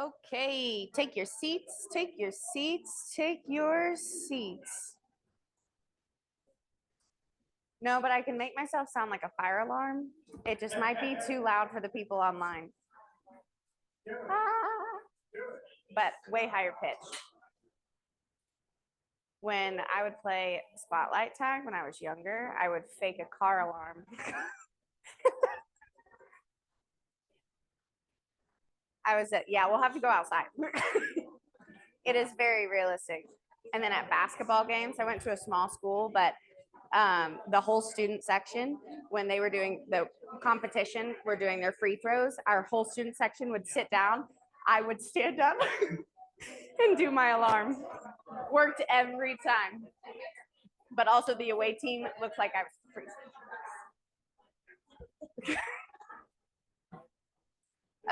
Okay, take your seats, take your seats, take your seats. No, but I can make myself sound like a fire alarm. It just might be too loud for the people online. Ah, but way higher pitch. When I would play spotlight tag when I was younger, I would fake a car alarm. Yeah, we'll have to go outside. It is very realistic. And then at basketball games, I went to a small school, but the whole student section, when they were doing the competition, were doing their free throws, our whole student section would sit down. I would stand up and do my alarm. Worked every time. But also the away team looked like I was freezing.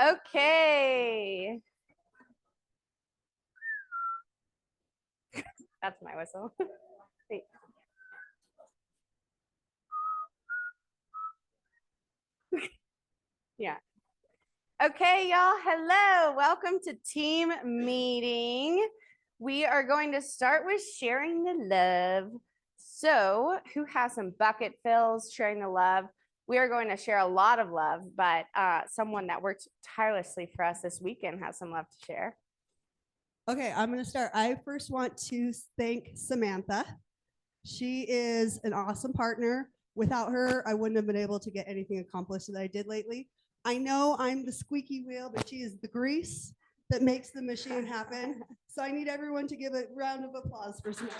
Okay. That's my whistle. Yeah. Okay, y'all. Hello. Welcome to team meeting. We are going to start with sharing the love. So, who has some bucket fills sharing the love? We are going to share a lot of love, but someone that worked tirelessly for us this weekend has some love to share. Okay, I'm going to start. I first want to thank Samantha. She is an awesome partner. Without her, I wouldn't have been able to get anything accomplished that I did lately. I know I'm the squeaky wheel, but she is the grease that makes the machine happen. So I need everyone to give a round of applause for Samantha.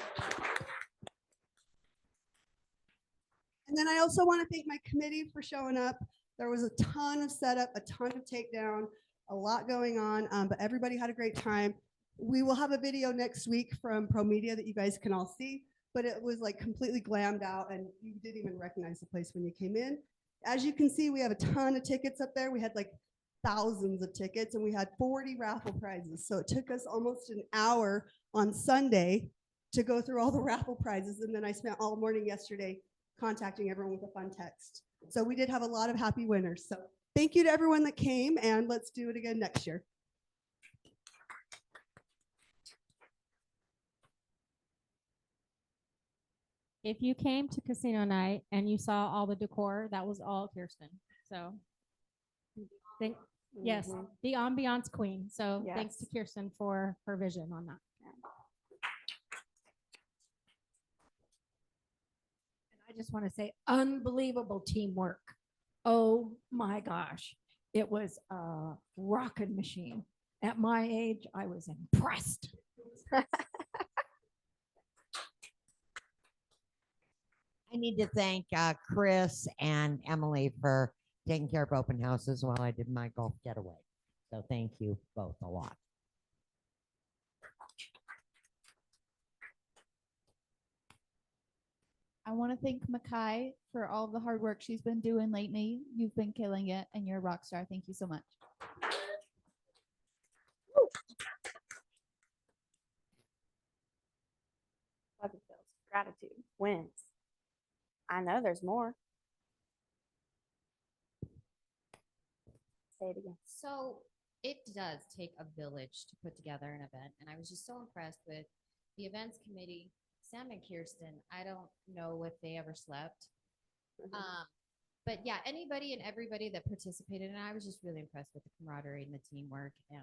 And then I also want to thank my committee for showing up. There was a ton of setup, a ton of takedown, a lot going on, but everybody had a great time. We will have a video next week from Pro Media that you guys can all see, but it was like completely glammed out and you didn't even recognize the place when you came in. As you can see, we have a ton of tickets up there. We had like thousands of tickets and we had 40 raffle prizes. So it took us almost an hour on Sunday to go through all the raffle prizes. And then I spent all morning yesterday contacting everyone with a fun text. So we did have a lot of happy winners. So thank you to everyone that came, and let's do it again next year. If you came to casino night and you saw all the decor, that was all Kirsten. So yes, the ambiance queen. So yes. Thanks to Kirsten for her vision on that. I just want to say unbelievable teamwork. Oh my gosh. It was a rocking machine. At my age, I was impressed. I need to thank Chris and Emily for taking care of open houses while I did my golf getaway. So thank you both a lot. I want to thank Makai for all the hard work she's been doing lately. You've been killing it and you're a rock star. Thank you so much. Gratitude wins. I know there's more. Say it again. So it does take a village to put together an event. And I was just so impressed with the events committee. Sam and Kirsten, I don't know if they ever slept. But yeah, anybody and everybody that participated, and I was just really impressed with the camaraderie and the teamwork. And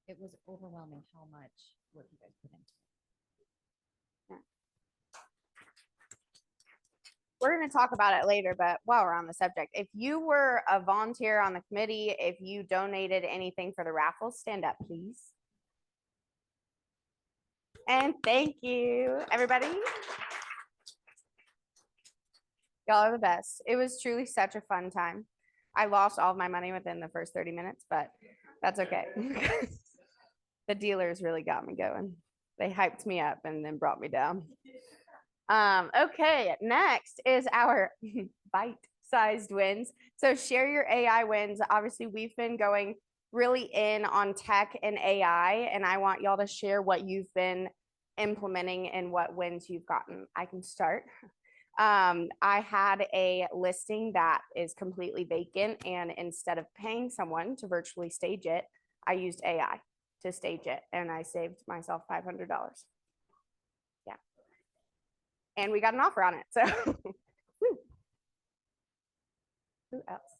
it was overwhelming how much work you guys put into it. Yeah. We're going to talk about it later, but while we're on the subject, if you were a volunteer on the committee, if you donated anything for the raffles, stand up, please. And thank you, everybody. Y'all are the best. It was truly such a fun time. I lost all of my money within the first 30 minutes, but that's okay. The dealers really got me going. They hyped me up and then brought me down. Okay, next is our bite-sized wins. So share your AI wins. Obviously, we've been going really in on tech and AI, and I want y'all to share what you've been implementing and what wins you've gotten. I can start. I had a listing that is completely vacant, and instead of paying someone to virtually stage it, I used AI to stage it and I saved myself $500. Yeah. And we got an offer on it. So woo. Who else?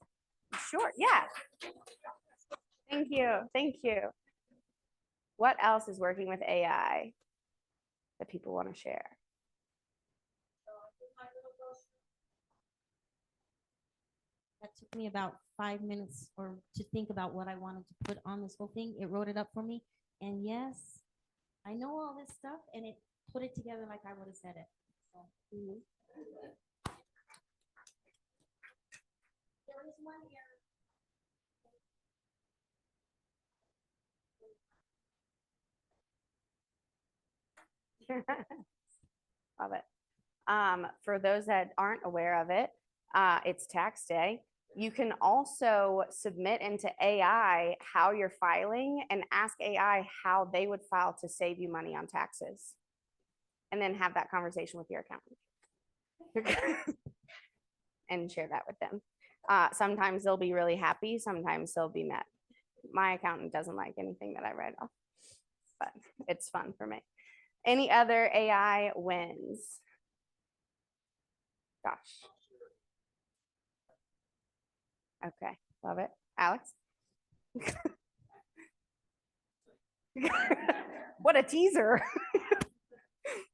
Sure. Yeah. Thank you. Thank you. What else is working with AI that people want to share? That took me about 5 minutes or to think about what I wanted to put on this whole thing. It wrote it up for me. And yes, I know all this stuff and it put it together like I would have said it. So, there was one here. Love it. For those that aren't aware of it, it's tax day. You can also submit into AI how you're filing and ask AI how they would file to save you money on taxes. And then have that conversation with your accountant and share that with them. Sometimes they'll be really happy, sometimes they'll be mad. My accountant doesn't like anything that I write off, but it's fun for me. Any other AI wins? Gosh. Okay, love it. Alex? What a teaser.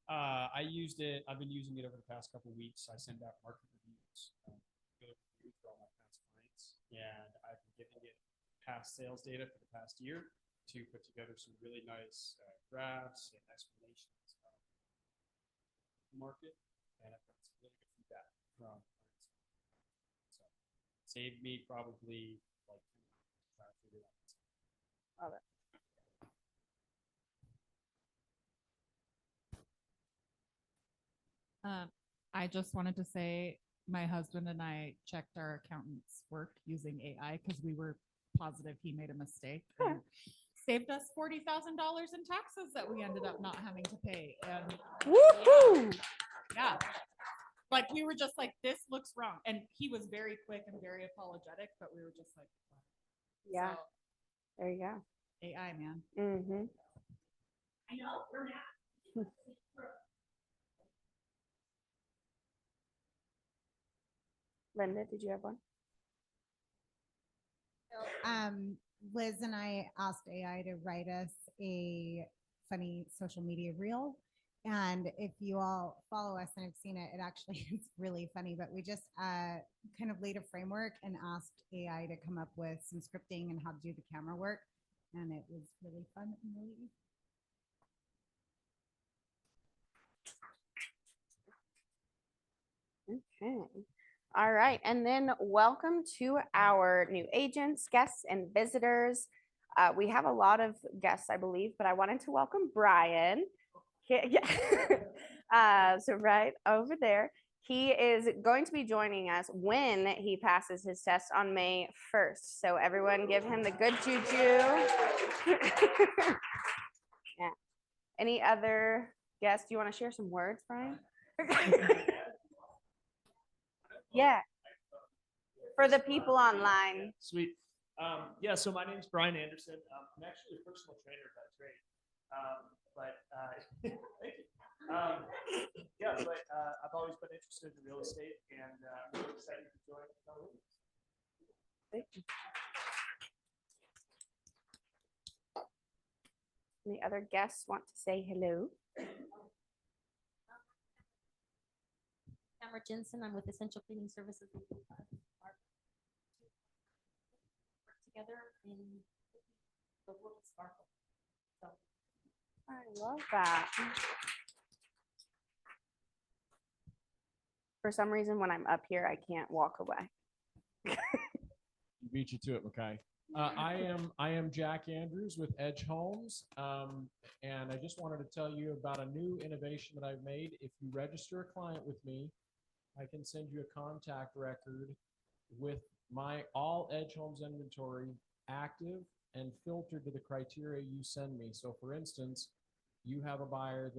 I used it. I've been using it over the past couple of weeks. I send out market reviews, good reviews for all my past clients, and I've been giving it past sales data for the past year to put together some really nice graphs and explanations of the market, and I've got some really good feedback from clients. So saved me probably like 2 months to try to figure it out. Love it. I just wanted to say my husband and I checked our accountant's work using AI because we were positive he made a mistake and saved us $40,000 in taxes that we ended up not having to pay. And woohoo! yeah, like we were just like, this looks wrong. And he was very quick and very apologetic, but we were just like, Yeah, so, there you go. AI, man. Mm-hmm. I know, we're not. Linda, did you have one? Liz and I asked AI to write us a funny social media reel. And if you all follow us and have seen it, it actually is really funny, but we just kind of laid a framework and asked AI to come up with some scripting and how to do the camera work. And it was really fun and really easy. Okay. All right. And then welcome to our new agents, guests, and visitors. We have a lot of guests, I believe, but I wanted to welcome Brian. Yeah. So right over there, he is going to be joining us when he passes his test on May 1st. So everyone give him the good juju. Yeah. Any other guests? Do you want to share some words, Brian? Yeah. For the people online. Sweet. Yeah, so my name is Brian Anderson. I'm actually a personal trainer by trade. Thank you. Yeah, but I've always been interested in real estate, and I'm really excited to join. Thank you. Any other guests want to say hello? Tamara Jensen, I'm with Essential Cleaning Services. We work together in the world of sparkle. So I love that. For some reason, when I'm up here, I can't walk away. Beat you to it, Mackay. I am Jack Andrews with Edge Homes, and I just wanted to tell you about a new innovation that I've made. If you register a client with me, I can send you a contact record with my all Edge Homes inventory active and filtered to the criteria you send me. So, for instance, you have a buyer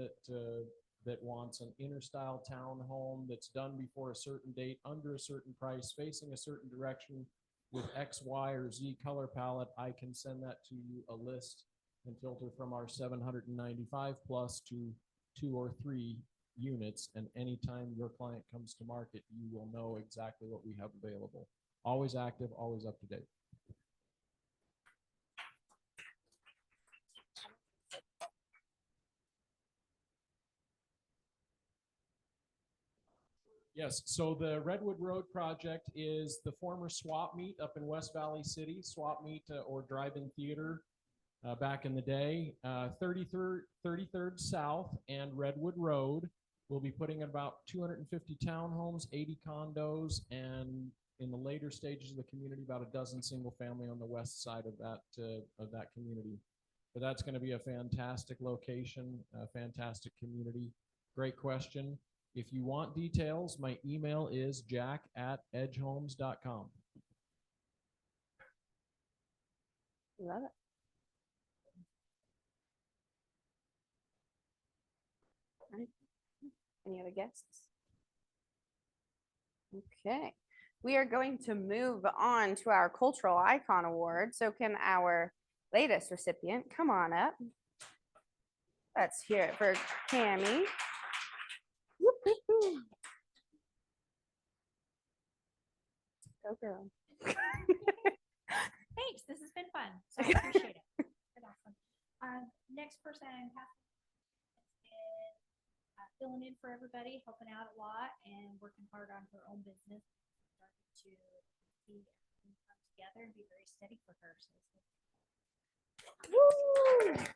that wants an inner style town home that's done before a certain date, under a certain price, facing a certain direction. with X, Y, or Z color palette, I can send that to you, a list, and filter from our 795 plus to 2 or 3 units. And anytime your client comes to market, you will know exactly what we have available. Always active, always up to date. Yes, so the Redwood Road project is the former swap meet up in West Valley City, swap meet or drive-in theater back in the day. 33rd South and Redwood Road. We'll be putting about 250 townhomes, 80 condos, and in the later stages of the community, about a dozen single family on the west side of that community. But that's going to be a fantastic location, a fantastic community. Great question. If you want details, my email is jack@edgehomes.com. Love it. All right. Any other guests? Okay. We are going to move on to our Cultural Icon Award. So can our latest recipient come on up? Let's hear it for Tammy. Woo-hoo-hoo. Go girl. Thanks. This has been fun. So I appreciate it. Been awesome. Next person I'm passing is filling in for everybody, helping out a lot, and working hard on her own business. Starting to see everything come together and be very steady for her. So Woo!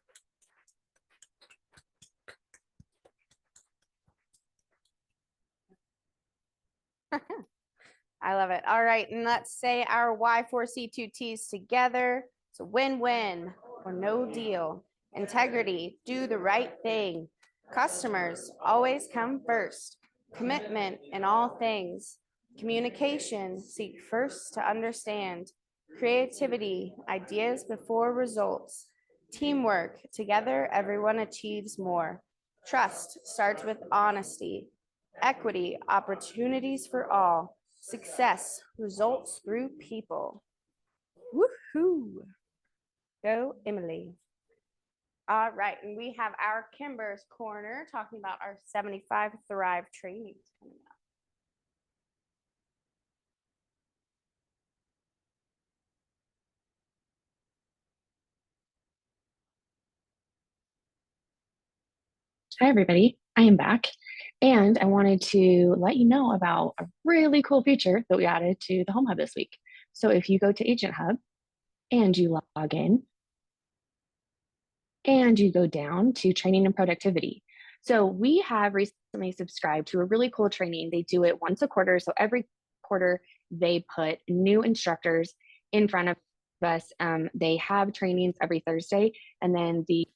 I love it. All right, and let's say our Y4C2Ts together. It's a win-win or no deal. Integrity, do the right thing. Customers always come first. Commitment in all things. Communication, seek first to understand. Creativity, ideas before results. Teamwork, together everyone achieves more. Trust starts with honesty. Equity, opportunities for all. Success results through people. Woohoo! Go, Emily. All right, and we have our Kimber's Corner talking about our 75 Thrive trainings coming up. Hi, everybody. I am back, and I wanted to let you know about a really cool feature that we added to the Home Hub this week. So if you go to Agent Hub and you log in and you go down to training and productivity. So we have recently subscribed to a really cool training. They do it once a quarter. So every quarter they put new instructors in front of us. They have trainings every Thursday, and then the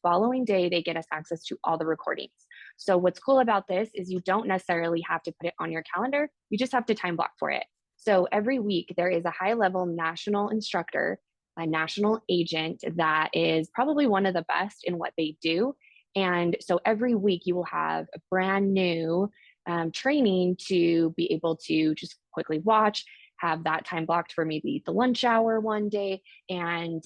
following day they get us access to all the recordings. So what's cool about this is you don't necessarily have to put it on your calendar. You just have to time block for it. So every week there is a high-level national instructor, a national agent that is probably one of the best in what they do. And so every week you will have a brand new training to be able to just quickly watch, have that time blocked for maybe the lunch hour one day, and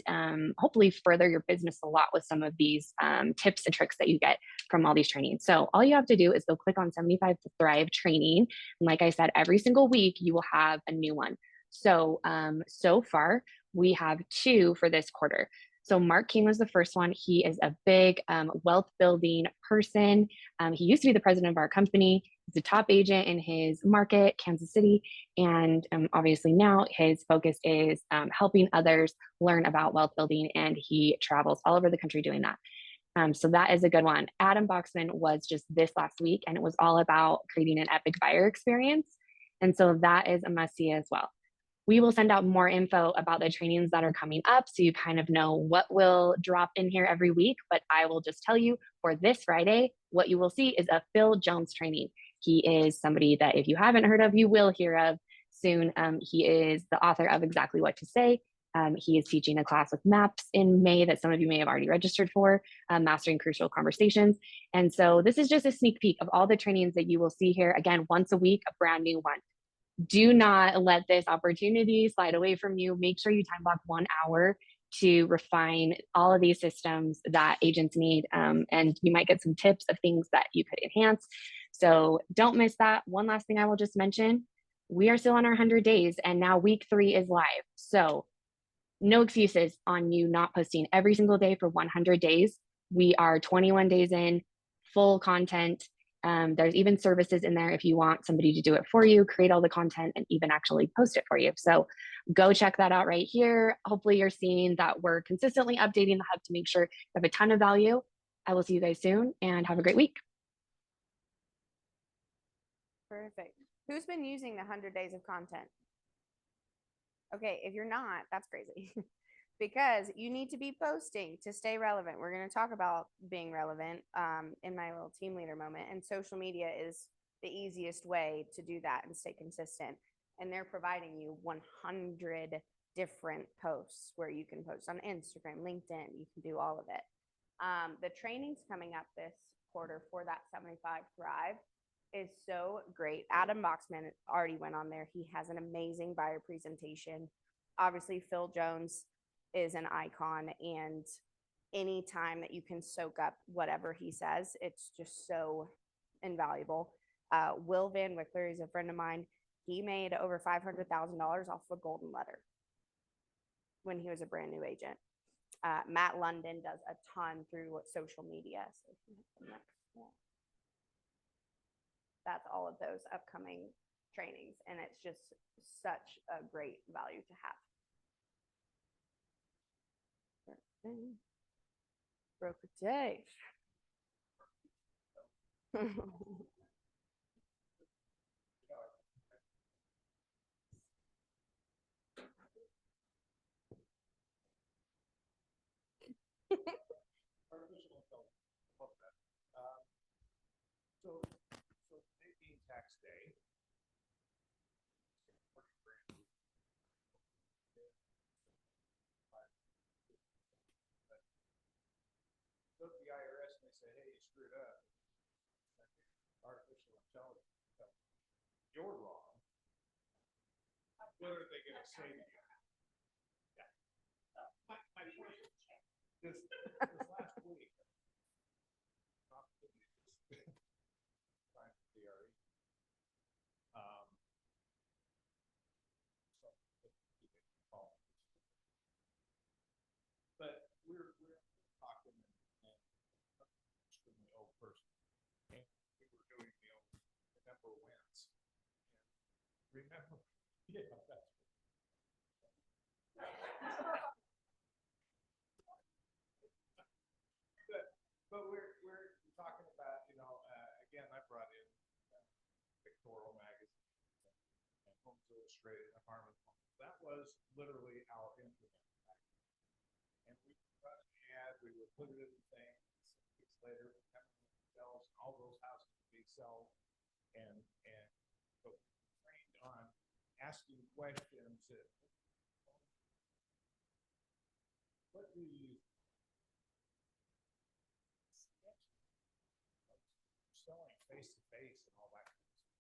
hopefully further your business a lot with some of these tips and tricks that you get from all these trainings. So all you have to do is go click on 75 to Thrive training. And like I said, every single week you will have a new one. So, so far we have 2 for this quarter. So Mark King was the first one. He is a big wealth building person. He used to be the president of our company. He's a top agent in his market, Kansas City. And obviously now his focus is helping others learn about wealth building, and he travels all over the country doing that. So that is a good one. Adam Boxman was just this last week, and it was all about creating an epic buyer experience. And so that is a must-see as well. We will send out more info about the trainings that are coming up, so you kind of know what will drop in here every week. But I will just tell you, for this Friday, what you will see is a Phil Jones training. He is somebody that if you haven't heard of, you will hear of soon. He is the author of Exactly What to Say. He is teaching a class with MAPS in May that some of you may have already registered for, Mastering Crucial Conversations. And so this is just a sneak peek of all the trainings that you will see here. Again, once a week, a brand new one. do not let this opportunity slide away from you. Make sure you time block 1 hour to refine all of these systems that agents need. And you might get some tips of things that you could enhance. So don't miss that. One last thing I will just mention, we are still on our 100 days and now week 3 is live. So no excuses on you not posting every single day for 100 days. We are 21 days in, full content. There's even services in there if you want somebody to do it for you, create all the content, and even actually post it for you. So go check that out right here. Hopefully you're seeing that we're consistently updating the hub to make sure you have a ton of value. I will see you guys soon and have a great week. Perfect. Who's been using the 100 days of content? Okay, if you're not, that's crazy. Because you need to be posting to stay relevant. We're going to talk about being relevant in my little team leader moment. And social media is the easiest way to do that and stay consistent. And they're providing you 100 different posts where you can post on Instagram, LinkedIn, you can do all of it. The training's coming up this quarter for that 75 Thrive is so great. Adam Boxman already went on there. He has an amazing buyer presentation. Obviously, Phil Jones is an icon, and any time that you can soak up whatever he says, it's just so invaluable. Will Van Wickler is a friend of mine. He made over $500,000 off of a golden letter when he was a brand new agent. Matt London does a ton through social media. So that's all of those upcoming trainings, and it's just such a great value to have. Broker Dave. Artificial intelligence. Love that. So today being tax day, go to the IRS and they say, hey, you screwed up. Artificial intelligence. You're wrong. What are they going to say to you? Yeah. My point is, this last week, but we're talking and extremely old person, and we were doing the old remember wins. Remember, yeah, that's but we're talking about, again, I brought in Pictorial magazine and Homes Illustrated and Harmon. That was literally our internet. And we would run an ad, we would put it in the thing, 6 weeks later, all those houses would be sold, and but we trained on asking questions that, what do you selling face to face and all that kind of stuff.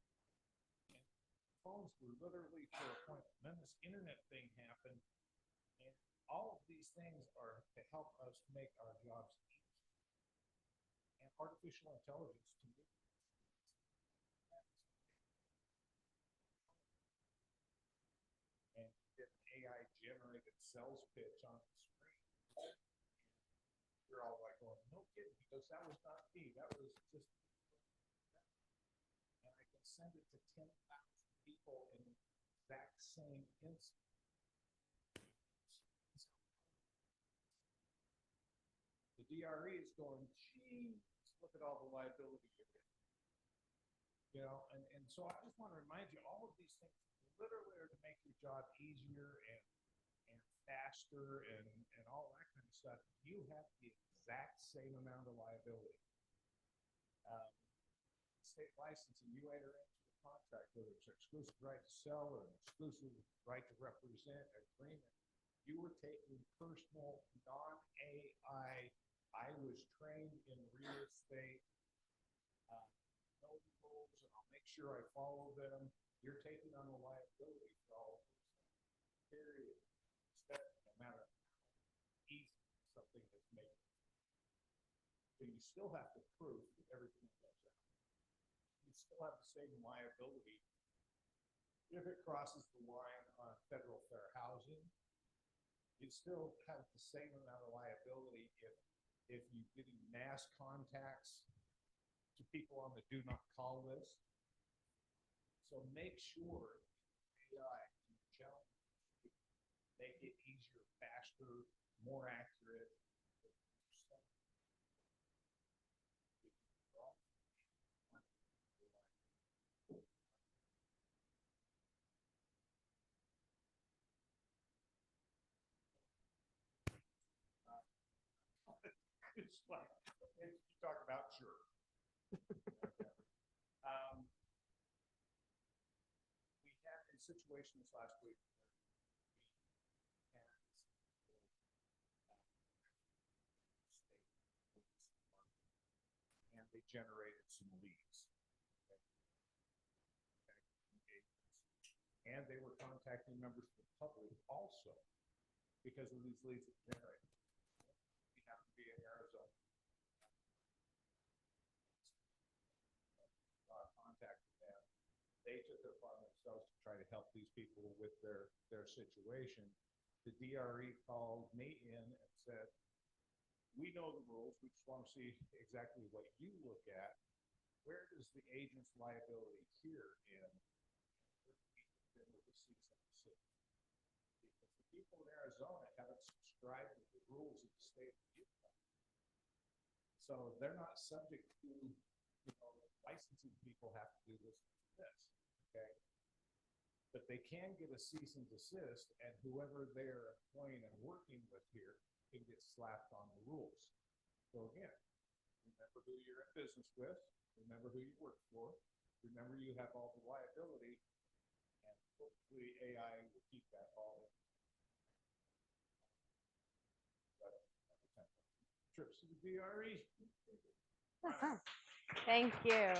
And phones were literally for appointment. Then this internet thing happened, and all of these things are to help us make our jobs easier. And artificial intelligence to me, and an AI generated sales pitch on the screen. You're all like, going, no kidding, because that was not me. That was just, and I can send it to 10,000 people in the exact same instant. The DRE is going, geez, look at all the liability you're getting. And so I just want to remind you, all of these things literally are to make your job easier and faster and all that kind of stuff. You have the exact same amount of liability. State licensing, you enter into a contract, whether it's exclusive right to sell or an exclusive right to represent agreement, you were taking personal non-AI. I was trained in real estate, know the rules, and I'll make sure I follow them. You're taking on a period, no matter how easy something is made. So you still have to prove that everything goes out. You still have the same liability if it crosses the line on federal fair housing. You still have the same amount of liability if you're getting mass contacts to people on the do not call list. So make sure AI can challenge, make it easier, faster, more accurate. It's like, you talk about sure. We had a situation this last week where and they generated some leads. And they were contacting members of the public also because of these leads that generated. We happen to be in Arizona. Contacted them. They took it upon themselves to try to help these people with their situation. The DRE called me in and said, we know the rules. We just want to see exactly what you look at. Where does the agent's liability here in with the cease and desist? Because the people in Arizona haven't subscribed to the rules of the state of Utah. So they're not subject to, licensing people have to do this, okay? But they can get a cease and desist, and whoever they're employing and working with here can get slapped on the rules. So again, remember who you're in business with, remember who you work for, remember you have all the liability, and hopefully AI will keep that all in. Trips to the DRE. Thank you.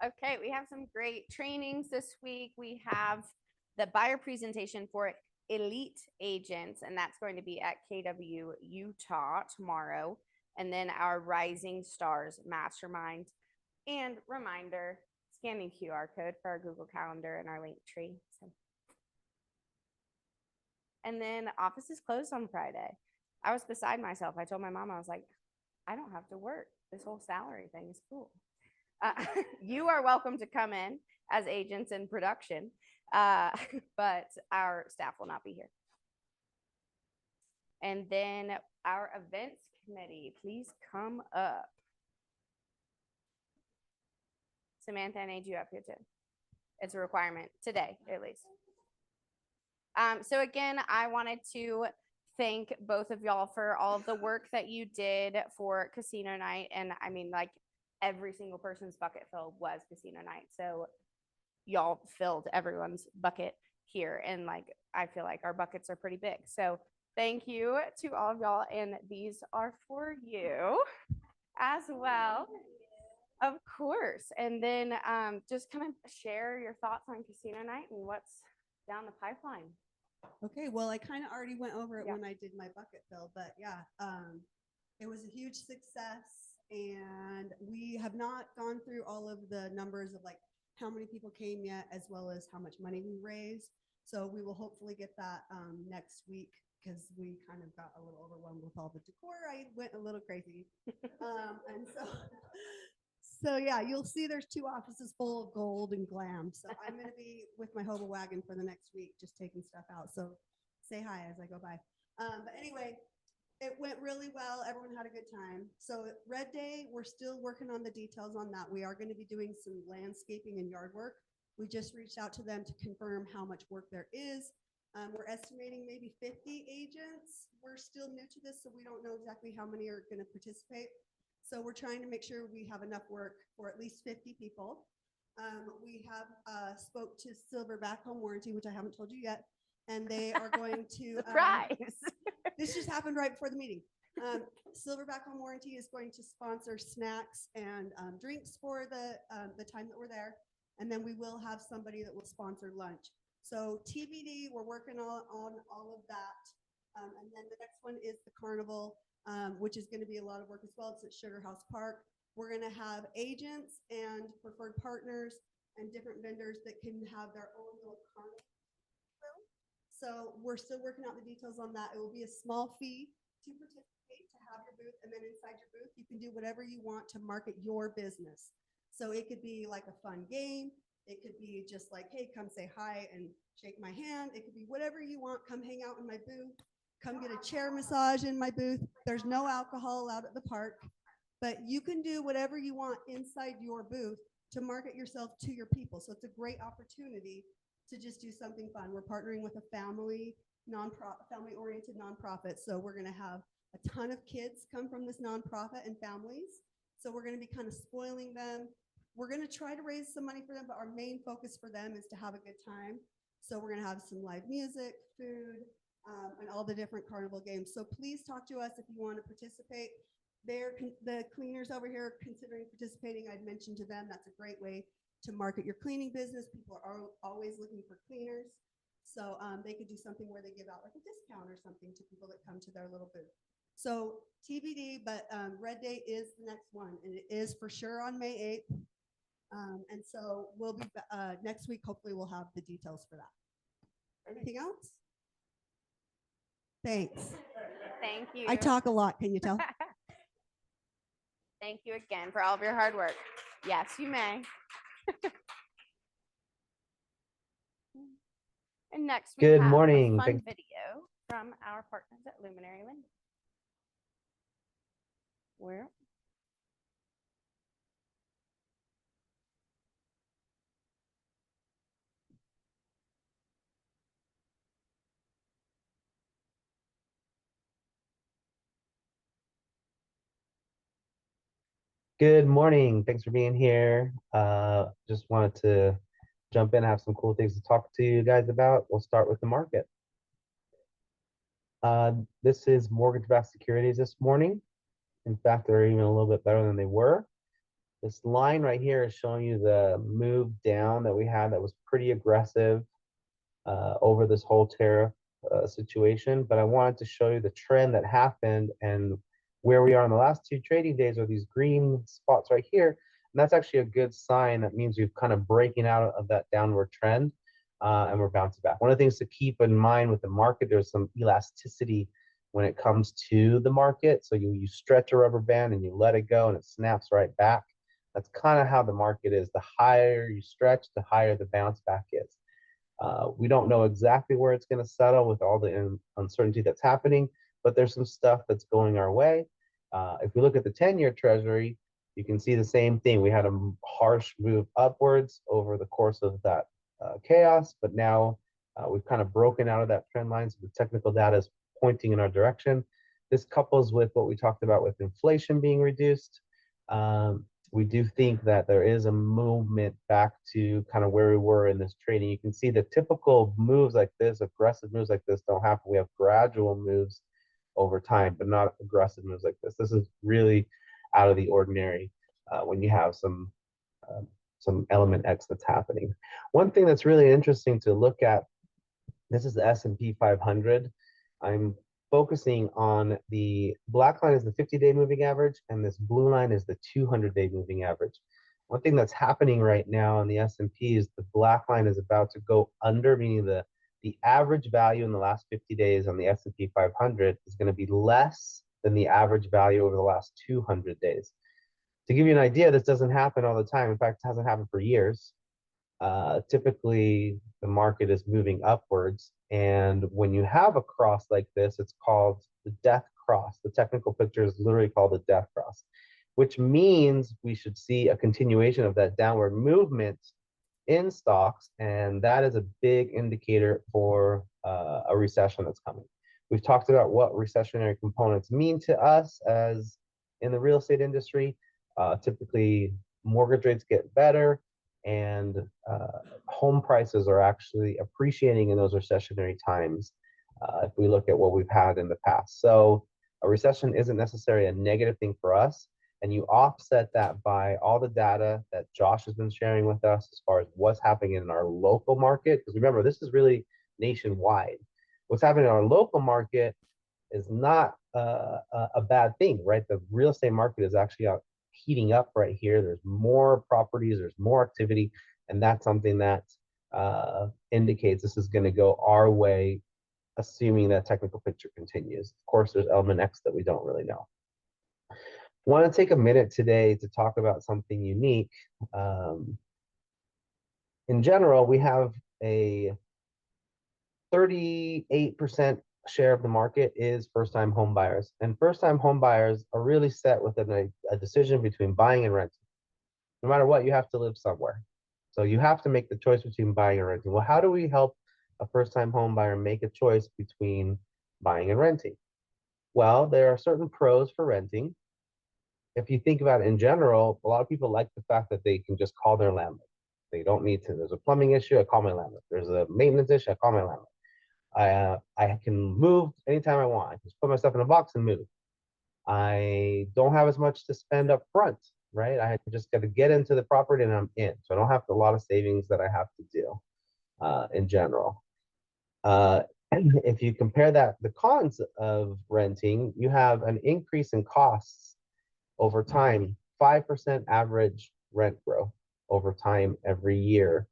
Okay, we have some great trainings this week. We have the buyer presentation for elite agents, and that's going to be at KW Utah tomorrow. And then our Rising Stars Mastermind. And reminder, scanning QR code for our Google Calendar and our link tree. So. And then office is closed on Friday. I was beside myself. I told my mom, I was like, I don't have to work. This whole salary thing is cool. You are welcome to come in as agents in production, but our staff will not be here. And then our events committee, please come up. Samantha, I need you up here too. It's a requirement today, at least. So again, I wanted to thank both of y'all for all of the work that you did for casino night. And I mean, like, every single person's bucket filled was casino night. So y'all filled everyone's bucket here. And like, I feel like our buckets are pretty big. So thank you to all of y'all. And these are for you as well. Of course. And then just kind of share your thoughts on casino night and what's down the pipeline. Okay, well, I kind of already went over it when I did my bucket fill, but yeah, it was a huge success, and we have not gone through all of the numbers of like how many people came yet, as well as how much money we raised. So we will hopefully get that next week, because we kind of got a little overwhelmed with all the decor. I went a little crazy, and so yeah, you'll see there's 2 offices full of gold and glam. So I'm going to be with my hobo wagon for the next week, just taking stuff out. So say hi as I go by. But anyway, it went really well. Everyone had a good time. So Red Day, we're still working on the details on that. We are going to be doing some landscaping and yard work. We just reached out to them to confirm how much work there is. We're estimating maybe 50 agents. We're still new to this, so we don't know exactly how many are going to participate. So we're trying to make sure we have enough work for at least 50 people. We have spoke to Silverback Home Warranty, which I haven't told you yet, and they are going to surprise. This just happened right before the meeting. Silverback Home Warranty is going to sponsor snacks and drinks for the time that we're there. And then we will have somebody that will sponsor lunch. So TBD, we're working on all of that. And then the next one is the carnival, which is going to be a lot of work as well. It's at Sugar House Park. We're going to have agents and preferred partners and different vendors that can have their own little carnival. So we're still working out the details on that. It will be a small fee to participate, to have your booth, and then inside your booth, you can do whatever you want to market your business. So it could be like a fun game. It could be just like, hey, come say hi and shake my hand. It could be whatever you want. Come hang out in my booth. Come get a chair massage in my booth. There's no alcohol allowed at the park, but you can do whatever you want inside your booth to market yourself to your people. So it's a great opportunity to just do something fun. We're partnering with a family-oriented nonprofit. So we're going to have a ton of kids come from this nonprofit and families. So we're going to be kind of spoiling them. We're going to try to raise some money for them, but our main focus for them is to have a good time. So we're going to have some live music, food, and all the different carnival games. So please talk to us if you want to participate. The cleaners over here considering participating. I'd mentioned to them that's a great way to market your cleaning business. People are always looking for cleaners. So they could do something where they give out like a discount or something to people that come to their little booth. So TBD, but Red Day is the next one, and it is for sure on May 8th. And so we'll be next week. Hopefully we'll have the details for that. Anything else? Thanks. Thank you. I talk a lot. Can you tell? Thank you again for all of your hard work. Yes, you may. And next we Good have morning. a fun Thanks. video from our partners at Luminary Wind. Where? Good morning. Thanks for being here. Just wanted to jump in, have some cool things to talk to you guys about. We'll start with the market. This is mortgage-backed securities this morning. In fact, they're even a little bit better than they were. This line right here is showing you the move down that we had that was pretty aggressive over this whole tariff situation. But I wanted to show you the trend that happened and where we are in the last 2 trading days are these green spots right here. And that's actually a good sign. That means we've kind of breaking out of that downward trend and we're bouncing back. One of the things to keep in mind with the market, there's some elasticity when it comes to the market. So you stretch a rubber band and you let it go and it snaps right back. That's kind of how the market is. The higher you stretch, the higher the bounce back is. We don't know exactly where it's going to settle with all the uncertainty that's happening, but there's some stuff that's going our way. If we look at the 10-year Treasury, you can see the same thing. We had a harsh move upwards over the course of that chaos, but now we've kind of broken out of that trend line. So the technical data is pointing in our direction. This couples with what we talked about with inflation being reduced. We do think that there is a movement back to kind of where we were in this trading. You can see the typical moves like this, aggressive moves like this don't happen. We have gradual moves over time, but not aggressive moves like this. This is really out of the ordinary when you have some element X that's happening. One thing that's really interesting to look at, this is the S&P 500. I'm focusing on the black line is the 50-day moving average, and this blue line is the 200-day moving average. One thing that's happening right now in the S&P is the black line is about to go under, meaning the average value in the last 50 days on the S&P 500 is going to be less than the average value over the last 200 days. To give you an idea, this doesn't happen all the time. In fact, it hasn't happened for years. Typically, the market is moving upwards. And when you have a cross like this, it's called the death cross. The technical picture is literally called the death cross, which means we should see a continuation of that downward movement in stocks. And that is a big indicator for a recession that's coming. We've talked about what recessionary components mean to us as in the real estate industry. Typically, mortgage rates get better and home prices are actually appreciating in those recessionary times if we look at what we've had in the past. So a recession isn't necessarily a negative thing for us. and you offset that by all the data that Josh has been sharing with us as far as what's happening in our local market, because remember, this is really nationwide. What's happening in our local market is not a bad thing, right? The real estate market is actually heating up right here. There's more properties, there's more activity, and that's something that indicates this is going to go our way, assuming that technical picture continues. Of course, there's element X that we don't really know. Want to take a minute today to talk about something unique. In general, we have a 38% share of the market is first-time home buyers, and first-time home buyers are really set within a decision between buying and renting. No matter what, you have to live somewhere. So you have to make the choice between buying and renting. Well, how do we help a first-time home buyer make a choice between buying and renting? Well, there are certain pros for renting. If you think about it in general, a lot of people like the fact that they can just call their landlord. They don't need to. There's a plumbing issue, I call my landlord. There's a maintenance issue, I call my landlord. I can move anytime I want. I just put my stuff in a box and move. I don't have as much to spend up front, right? I just got to get into the property and I'm in. So I don't have a lot of savings that I have to do in general. If you compare that, the cons of renting, you have an increase in costs over time, 5% average rent growth over time every year.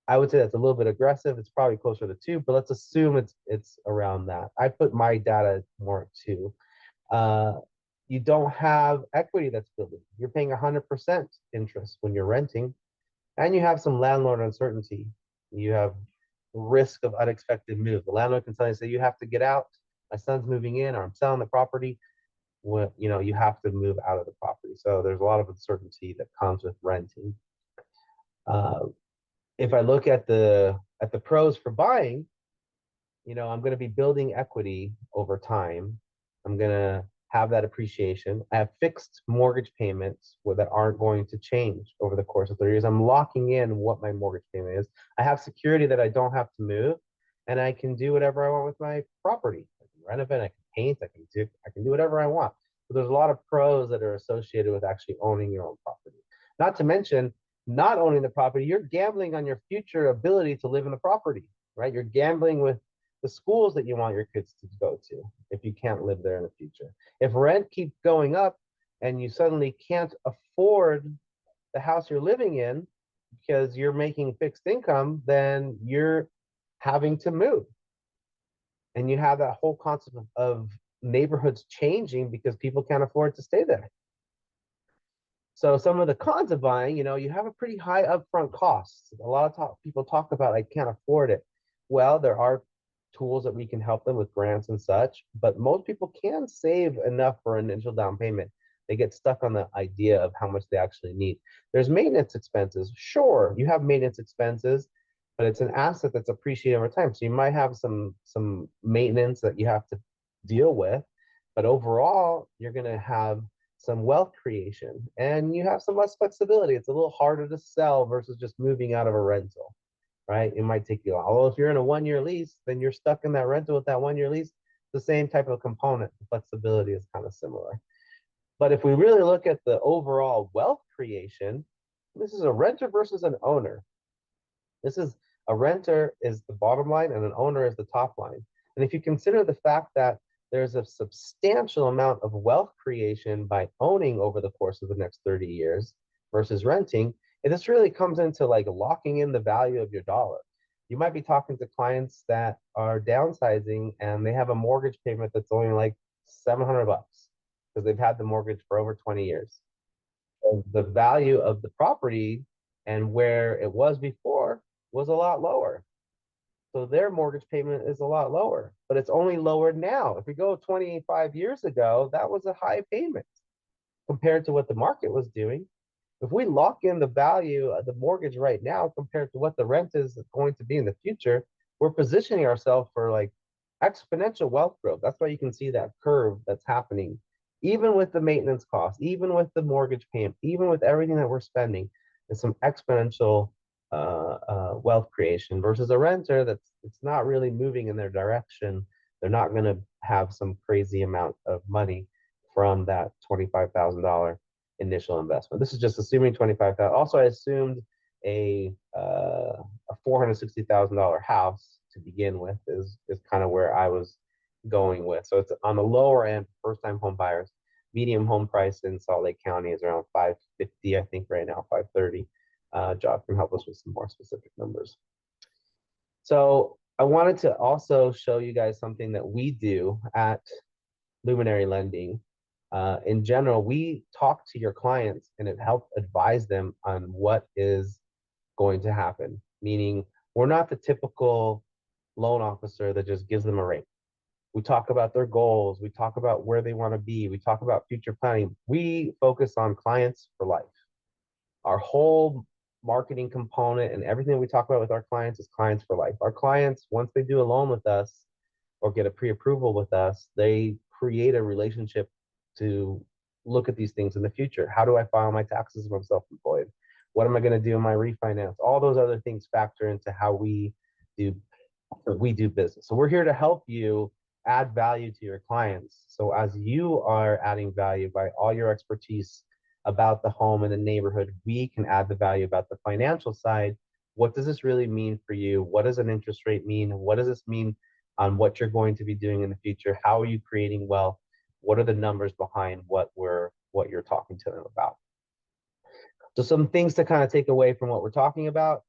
I would say that's a little bit aggressive. It's probably closer to 2, but let's assume it's around that. I put my data more at 2. You don't have equity that's building. You're paying 100% interest when you're renting, and you have some landlord uncertainty. You have risk of unexpected move. The landlord can tell you, say, you have to get out. My son's moving in, or I'm selling the property. When, you have to move out of the property. So there's a lot of uncertainty that comes with renting. If I look at the pros for buying, I'm going to be building equity over time. I'm going to have that appreciation. I have fixed mortgage payments that aren't going to change over the course of 30 years. I'm locking in what my mortgage payment is. I have security that I don't have to move, and I can do whatever I want with my property. I can renovate, I can paint, I can do whatever I want. So there's a lot of pros that are associated with actually owning your own property. Not to mention, not owning the property, you're gambling on your future ability to live in the property, right? You're gambling with the schools that you want your kids to go to if you can't live there in the future. If rent keeps going up and you suddenly can't afford the house you're living in because you're making fixed income, then you're having to move. And you have that whole concept of neighborhoods changing because people can't afford to stay there. So some of the cons of buying, you have a pretty high upfront costs. A lot of people talk about, I can't afford it. Well, there are tools that we can help them with grants and such, but most people can save enough for an initial down payment. They get stuck on the idea of how much they actually need. There's maintenance expenses. Sure, you have maintenance expenses, but it's an asset that's appreciated over time. So you might have some maintenance that you have to deal with, but overall, you're going to have some wealth creation and you have some less flexibility. It's a little harder to sell versus just moving out of a rental, right? It might take you long. Although if you're in a 1-year lease, then you're stuck in that rental with that 1-year lease. The same type of component. The flexibility is kind of similar. But if we really look at the overall wealth creation, this is a renter versus an owner. This is a renter is the bottom line and an owner is the top line. And if you consider the fact that there's a substantial amount of wealth creation by owning over the course of the next 30 years versus renting, this really comes into like locking in the value of your dollar. You might be talking to clients that are downsizing and they have a mortgage payment that's only like $700 because they've had the mortgage for over 20 years. So the value of the property and where it was before was a lot lower. So their mortgage payment is a lot lower, but it's only lower now. If we go 25 years ago, that was a high payment compared to what the market was doing. If we lock in the value of the mortgage right now compared to what the rent is going to be in the future, we're positioning ourselves for like exponential wealth growth. That's why you can see that curve that's happening, even with the maintenance costs, even with the mortgage payment, even with everything that we're spending, there's some exponential wealth creation versus a renter it's not really moving in their direction. They're not going to have some crazy amount of money from that $25,000 initial investment. This is just assuming 25,000. Also, I assumed a $460,000 house to begin with is kind of where I was going with. So it's on the lower end, first time home buyers. Medium home price in Salt Lake County is around 550, I think right now, 530. Job can help us with some more specific numbers. So I wanted to also show you guys something that we do at Luminary Lending. In general, we talk to your clients and it helps advise them on what is going to happen. Meaning, we're not the typical loan officer that just gives them a rate. We talk about their goals. We talk about where they want to be. We talk about future planning. We focus on clients for life. Our whole marketing component and everything we talk about with our clients is clients for life. Our clients, once they do a loan with us or get a pre-approval with us, they create a relationship to look at these things in the future. How do I file my taxes if I'm self-employed? What am I going to do in my refinance? All those other things factor into how we do business. So we're here to help you add value to your clients. So as you are adding value by all your expertise about the home and the neighborhood, we can add the value about the financial side. What does this really mean for you? What does an interest rate mean? What does this mean on what you're going to be doing in the future? How are you creating wealth? What are the numbers behind what you're talking to them about? So some things to kind of take away from what we're talking about.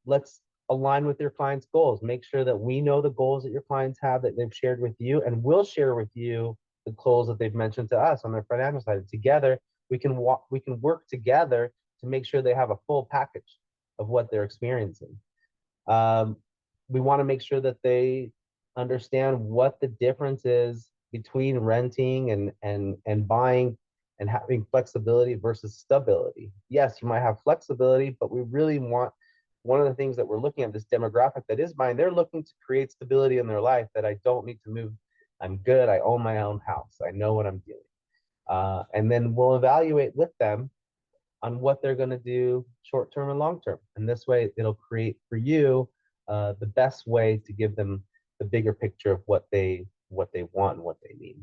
Let's align with your clients' goals. Make sure that we know the goals that your clients have that they've shared with you, and we'll share with you the goals that they've mentioned to us on their financial side. Together, we can work together to make sure they have a full package of what they're experiencing. We want to make sure that they understand what the difference is between renting and buying and having flexibility versus stability. Yes, you might have flexibility, but we really want, one of the things that we're looking at, this demographic that is buying, they're looking to create stability in their life, that I don't need to move. I'm good. I own my own house. I know what I'm doing. And then we'll evaluate with them on what they're going to do short term and long term. And this way, it'll create for you the best way to give them the bigger picture of what they want and what they need.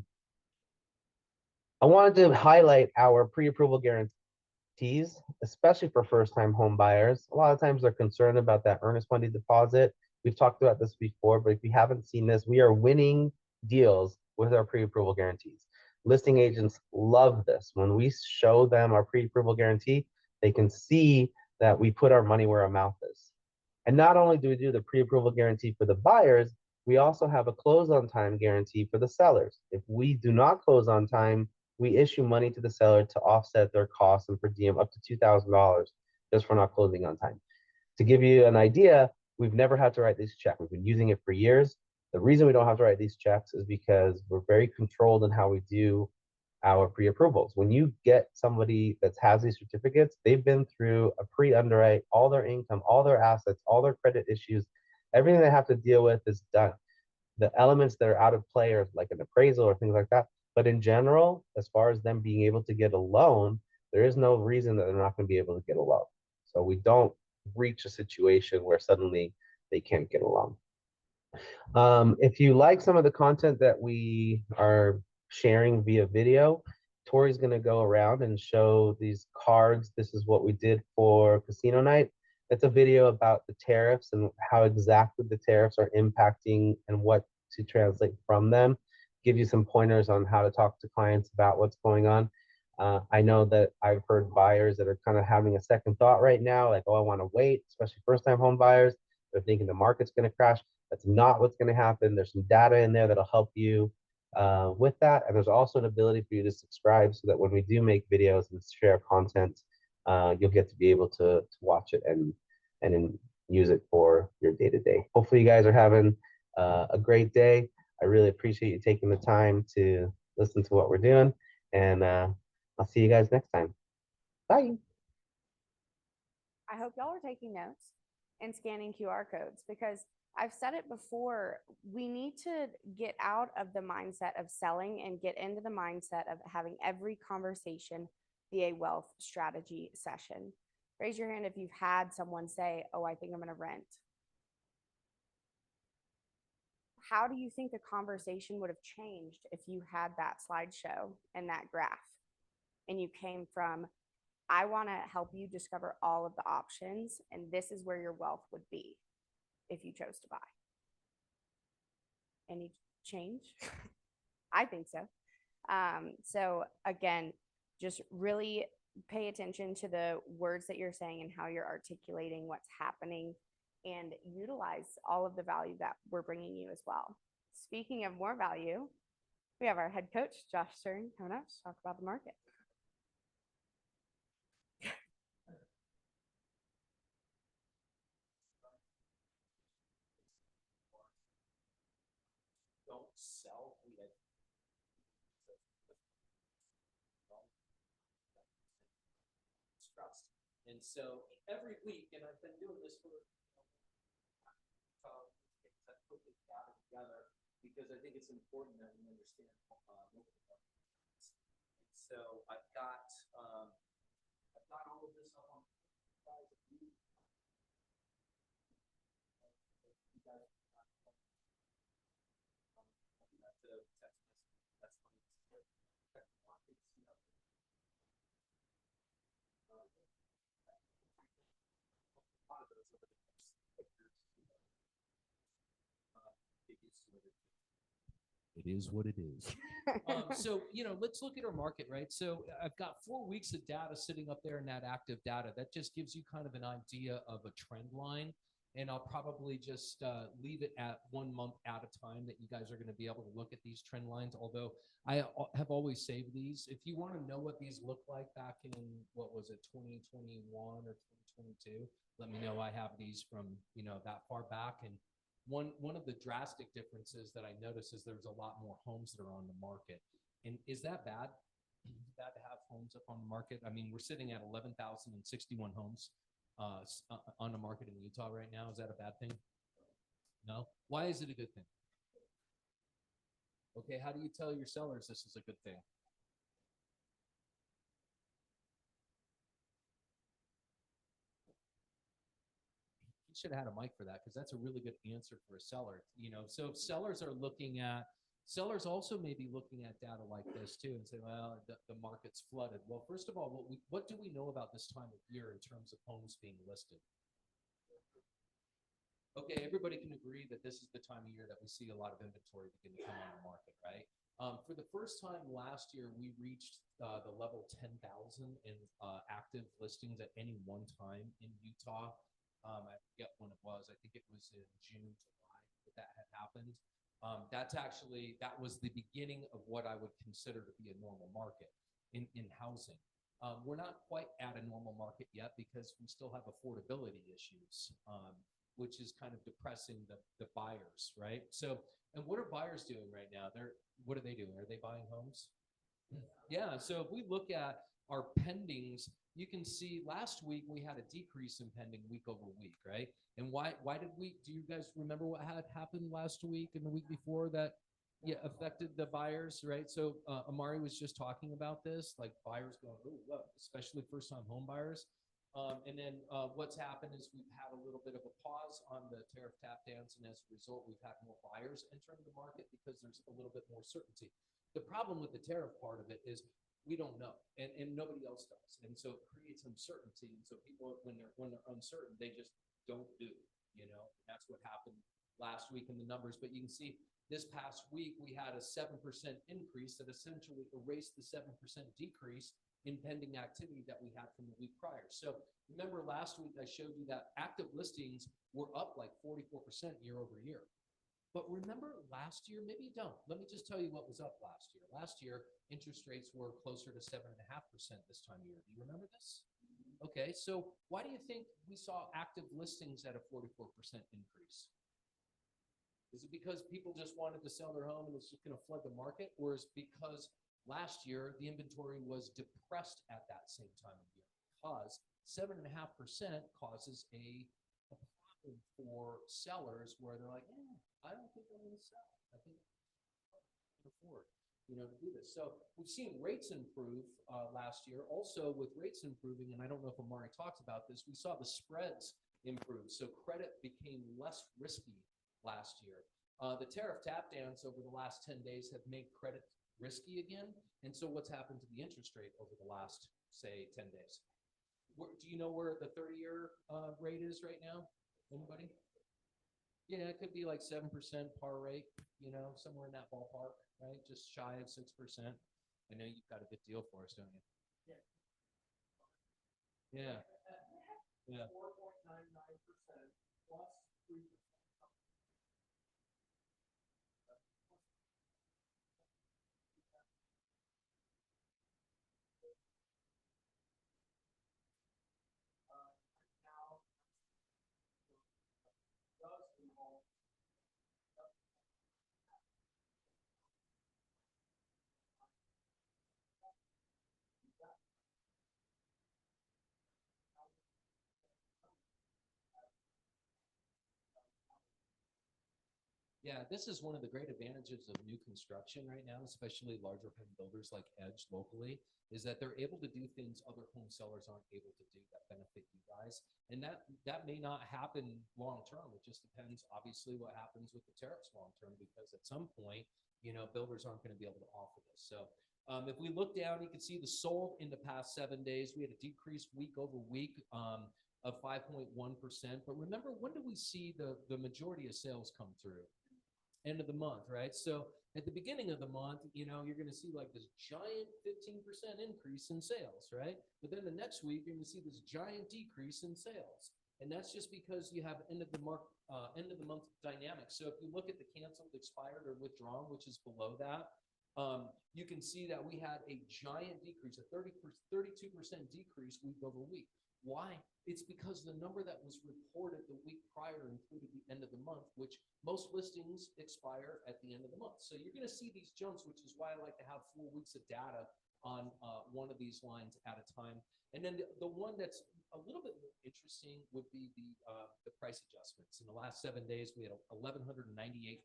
I wanted to highlight our pre-approval guarantees, especially for first-time home buyers. A lot of times they're concerned about that earnest money deposit. We've talked about this before, but if you haven't seen this, we are winning deals with our pre-approval guarantees. Listing agents love this. When we show them our pre-approval guarantee, they can see that we put our money where our mouth is. And not only do we do the pre-approval guarantee for the buyers, we also have a close on time guarantee for the sellers. If we do not close on time, we issue money to the seller to offset their costs and per diem up to $2,000 just for not closing on time. To give you an idea, we've never had to write this check. We've been using it for years. The reason we don't have to write these checks is because we're very controlled in how we do our pre-approvals. When you get somebody that has these certificates, they've been through a pre-underwrite, all their income, all their assets, all their credit issues, everything they have to deal with is done. The elements that are out of play are like an appraisal or things like that. But in general, as far as them being able to get a loan, there is no reason that they're not going to be able to get a loan. So we don't reach a situation where suddenly they can't get a loan. If you like some of the content that we are sharing via video, Tori's going to go around and show these cards. This is what we did for casino night. It's a video about the tariffs and how exactly the tariffs are impacting and what to translate from them. Give you some pointers on how to talk to clients about what's going on. I know that I've heard buyers that are kind of having a second thought right now, like, oh, I want to wait, especially first-time home buyers. They're thinking the market's going to crash. That's not what's going to happen. There's some data in there that'll help you with that. And there's also an ability for you to subscribe so that when we do make videos and share content, you'll get to be able to watch it and use it for your day-to-day. Hopefully you guys are having a great day. I really appreciate you taking the time to listen to what we're doing. And I'll see you guys next time. Bye. I hope y'all are taking notes and scanning QR codes, because I've said it before, we need to get out of the mindset of selling and get into the mindset of having every conversation be a wealth strategy session. Raise your hand if you've had someone say, oh, I think I'm going to rent. How do you think the conversation would have changed if you had that slideshow and that graph? and you came from, I want to help you discover all of the options, and this is where your wealth would be if you chose to buy. Any change? I think so. So again, just really pay attention to the words that you're saying and how you're articulating what's happening, and utilize all of the value that we're bringing you as well. Speaking of more value, we have our head coach, Josh Stern, coming up to talk about the market. Don't sell. We had trust. And so every week, and I've been doing this for I put this data together because I think it's important that we understand local markets. And so I've got all of this up on you guys It is what it is. So, let's look at our market, right? So I've got 4 weeks of data sitting up there in that active data. That just gives you kind of an idea of a trend line. And I'll probably just leave it at 1 month at a time that you guys are going to be able to look at these trend lines. Although I have always saved these. If you want to know what these look like back in, 2021 or 2022, let me know. I have these from, that far back. And one of the drastic differences that I notice is there's a lot more homes that are on the market. And is that bad? Bad to have homes up on the market? I mean, we're sitting at 11,061 homes on the market in Utah right now. Is that a bad thing? No? Why is it a good thing? Okay, how do you tell your sellers this is a good thing? Should have had a mic for that, because that's a really good answer for a seller. So if sellers also may be looking at data like this too and say, well, the market's flooded. Well, first of all, what do we know about this time of year in terms of homes being listed? Okay, everybody can agree that this is the time of year that we see a lot of inventory begin to come on the market, right? For the first time last year, we reached the level 10,000 in active listings at any one time in Utah. I forget when it was. I think it was in June, July that had happened. That was the beginning of what I would consider to be a normal market in housing. We're not quite at a normal market yet because we still have affordability issues, which is kind of depressing the buyers, right? So, and what are buyers doing right now? What are they doing? Are they buying homes? Yeah. So if we look at our pendings, you can see last week we had a decrease in pending week over week, right? And why do you guys remember what had happened last week and the week before that affected the buyers, right? So Amari was just talking about this, like buyers going, oh, look, especially first time home buyers. And then what's happened is we've had a little bit of a pause on the tariff tap dance, and as a result, we've had more buyers entering the market because there's a little bit more certainty. The problem with the tariff part of it is we don't know, and nobody else does, and so it creates uncertainty. And so people, when they're uncertain, they just don't do. That's what happened last week in the numbers. But you can see this past week we had a 7% increase that essentially erased the 7% decrease in pending activity that we had from the week prior. So remember last week I showed you that active listings were up like 44% year over year. But remember last year, maybe you don't. Let me just tell you what was up last year. Last year, interest rates were closer to 7.5% this time of year. Do you remember this? Okay, so why do you think we saw active listings at a 44% increase? Is it because people just wanted to sell their home and it's just going to flood the market? Or is it because last year the inventory was depressed at that same time of year? Because 7.5% causes a problem for sellers where they're like, I don't think I'm going to sell. I think I can afford, to do this. So we've seen rates improve last year. Also, with rates improving, and I don't know if Amari talks about this, we saw the spreads improve. So credit became less risky last year. The tariff tap dance over the last 10 days have made credit risky again. And so what's happened to the interest rate over the last, say, 10 days? Do you know where the 30-year rate is right now? Anybody? Yeah, it could be like 7% par rate, you know, somewhere in that ballpark, right? Just shy of 6%. I know you've got a good deal for us, don't you? Yeah. Yeah. 4.99% plus 3%. Yeah, this is one of the great advantages of new construction right now, especially larger home builders like Edge locally, is that they're able to do things other home sellers aren't able to do that benefit you guys. And that may not happen long term. It just depends, obviously, what happens with the tariffs long term, because at some point, you know, builders aren't going to be able to offer this. So if we look down, you can see the sold in the past 7 days. We had a decrease week over week of 5.1%. But remember, when do we see the majority of sales come through? End of the month, right? So at the beginning of the month, you know, you're going to see like this giant 15% increase in sales, right? But then the next week, you're going to see this giant decrease in sales. And that's just because you have end of the month dynamics. So if you look at the canceled, expired, or withdrawn, which is below that, you can see that we had a giant decrease, a 32% decrease week over week. Why? It's because the number that was reported the week prior included the end of the month, which most listings expire at the end of the month. So you're going to see these jumps, which is why I like to have 4 weeks of data on one of these lines at a time. And then the one that's a little bit more interesting would be the price adjustments. In the last 7 days, we had 1,198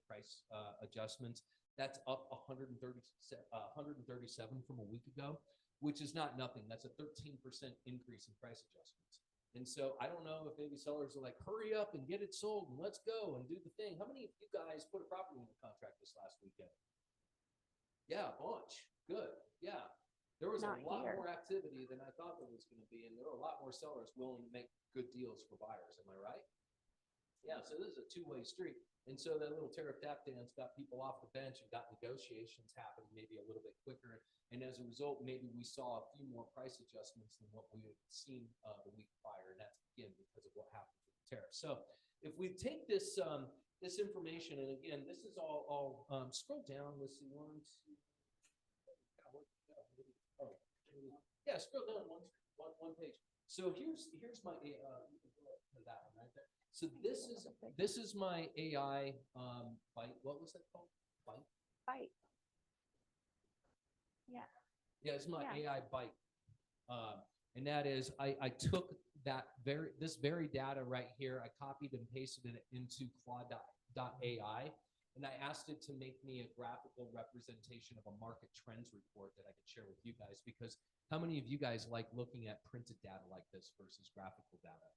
price adjustments. That's up 137 from a week ago, which is not nothing. That's a 13% increase in price adjustments. And so I don't know if maybe sellers are like, hurry up and get it sold and let's go and do the thing. How many of you guys put a property under contract this last weekend? Yeah, a bunch. Good. Yeah. There was a lot more activity than I thought there was going to be. And there were a lot more sellers willing to make good deals for buyers. Am I right? Yeah. So this is a two-way street. And so that little tariff tap dance got people off the bench and got negotiations happening maybe a little bit quicker. And as a result, maybe we saw a few more price adjustments than what we had seen the week prior. And that's, again, because of what happened with the tariff. So if we take this this information, and again, this is all scroll down. Let's see, one, two, oh, yeah, scroll down one page. So here's my that one right there. So this is my AI bite. What was that called? Bite. Yeah. Yeah, it's my AI bite. And that is, I took this very data right here. I copied and pasted it into Claude.ai, and I asked it to make me a graphical representation of a market trends report that I could share with you guys. Because how many of you guys like looking at printed data like this versus graphical data?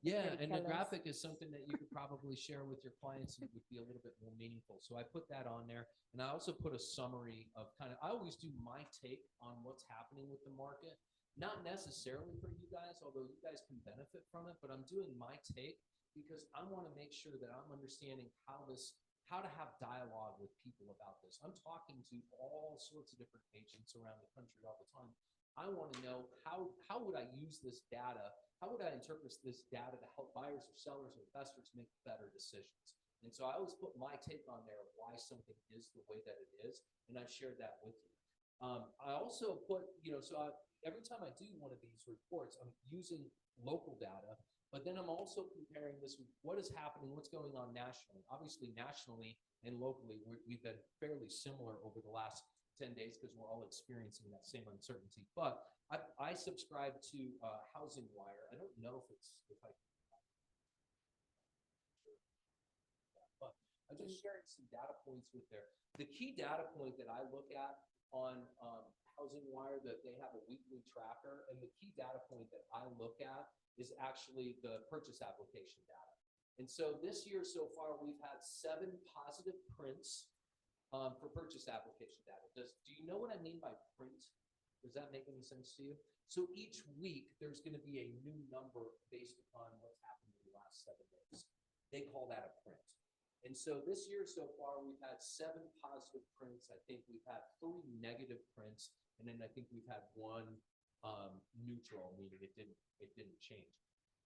Yeah, and the graphic is something that you could probably share with your clients and it would be a little bit more meaningful. So I put that on there, and I also put a summary of I always do my take on what's happening with the market. Not necessarily for you guys, although you guys can benefit from it, but I'm doing my take because I want to make sure that I'm understanding how to have dialogue with people about this. I'm talking to all sorts of different agents around the country all the time. I want to know how would I use this data? How would I interpret this data to help buyers or sellers or investors make better decisions? And so I always put my take on there of why something is the way that it is, and I've shared that with you. I also put, every time I do one of these reports, I'm using local data, but then I'm also comparing this with what is happening, what's going on nationally. Obviously, nationally and locally, we've been fairly similar over the last 10 days because we're all experiencing that same uncertainty. But I subscribe to Housing Wire. I don't know if I but I'm just sharing some data points with there. The key data point that I look at on Housing Wire, that they have a weekly tracker, and the key data point that I look at is actually the purchase application data. And so this year so far, we've had 7 positive prints for purchase application data. Do you know what I mean by print? Does that make any sense to you? So each week there's going to be a new number based upon what's happened in the last 7 days. They call that a print. And so this year so far, we've had 7 positive prints. I think we've had 3 negative prints. And then I think we've had 1 neutral, meaning it didn't change.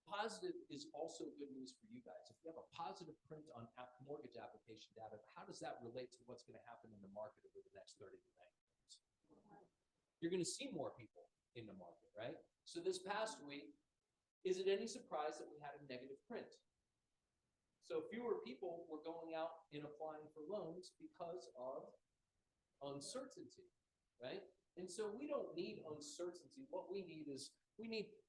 Positive is also good news for you guys. If you have a positive print on mortgage application data, how does that relate to what's going to happen in the market over the next 30 to 90 days? You're going to see more people in the market, right? So this past week, is it any surprise that we had a negative print? So fewer people were going out and applying for loans because of uncertainty, right? And so we don't need uncertainty. What we need is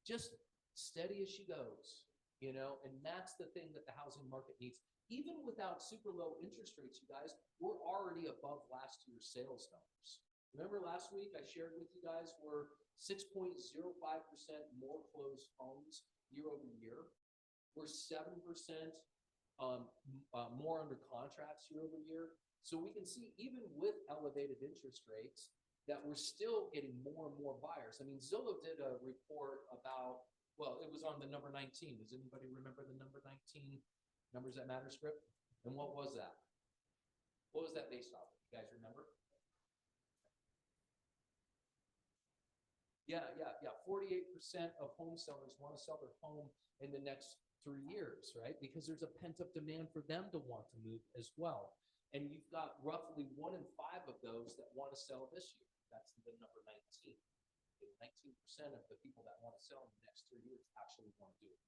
just steady as she goes, you know, and that's the thing that the housing market needs. Even without super low interest rates, you guys, we're already above last year's sales numbers. Remember last week I shared with you guys we're 6.05% more closed homes year over year. We're 7% more under contracts year over year. So we can see even with elevated interest rates that we're still getting more and more buyers. I mean, Zillow did a report about, well, it was on the number 19. Does anybody remember the number 19 numbers that matter script? And what was that? What was that based off of? You guys remember? Yeah. 48% of home sellers want to sell their home in the next 3 years, right? Because there's a pent-up demand for them to want to move as well. And you've got roughly 1 in 5 of those that want to sell this year. That's the number 19. 19% of the people that want to sell in the next 3 years actually want to do it.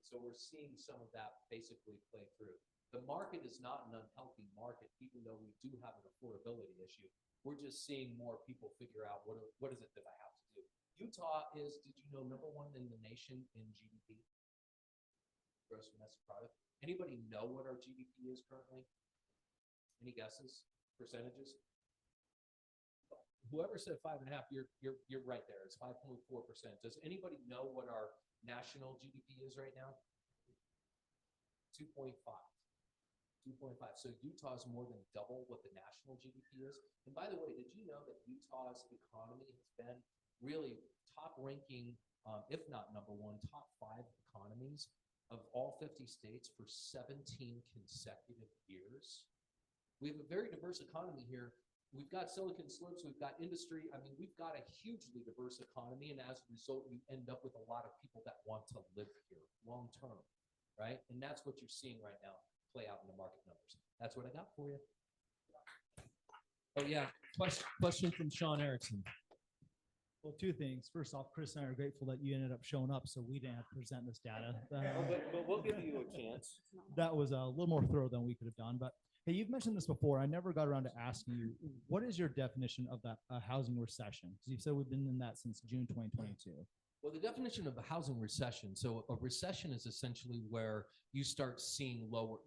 So we're seeing some of that basically play through. The market is not an unhealthy market, even though we do have an affordability issue. We're just seeing more people figure out what is it that I have to do. Utah is, did you know, #1 in the nation in GDP? Gross domestic product. Anybody know what our GDP is currently? Any guesses? Percentages? Whoever said 5.5, you're right there. It's 5.4%. Does anybody know what our national GDP is right now? 2.5. 2.5. So Utah is more than double what the national GDP is. And by the way, did you know that Utah's economy has been really top ranking, if not #1, top 5 economies of all 50 states for 17 consecutive years? We have a very diverse economy here. We've got Silicon Slopes, we've got industry. I mean, we've got a hugely diverse economy, and as a result, you end up with a lot of people that want to live here long term, right? And that's what you're seeing right now play out in the market numbers. That's what I got for you. Oh yeah, question from Sean Erickson. Well, 2 things. First off, Chris and I are grateful that you ended up showing up so we didn't have to present this data. But we'll give you a chance. That was a little more thorough than we could have done. But hey, you've mentioned this before. I never got around to asking you, what is your definition of that housing recession? Because you've said we've been in that since June 2022. Well, the definition of a housing recession, so a recession is essentially where you start seeing lower,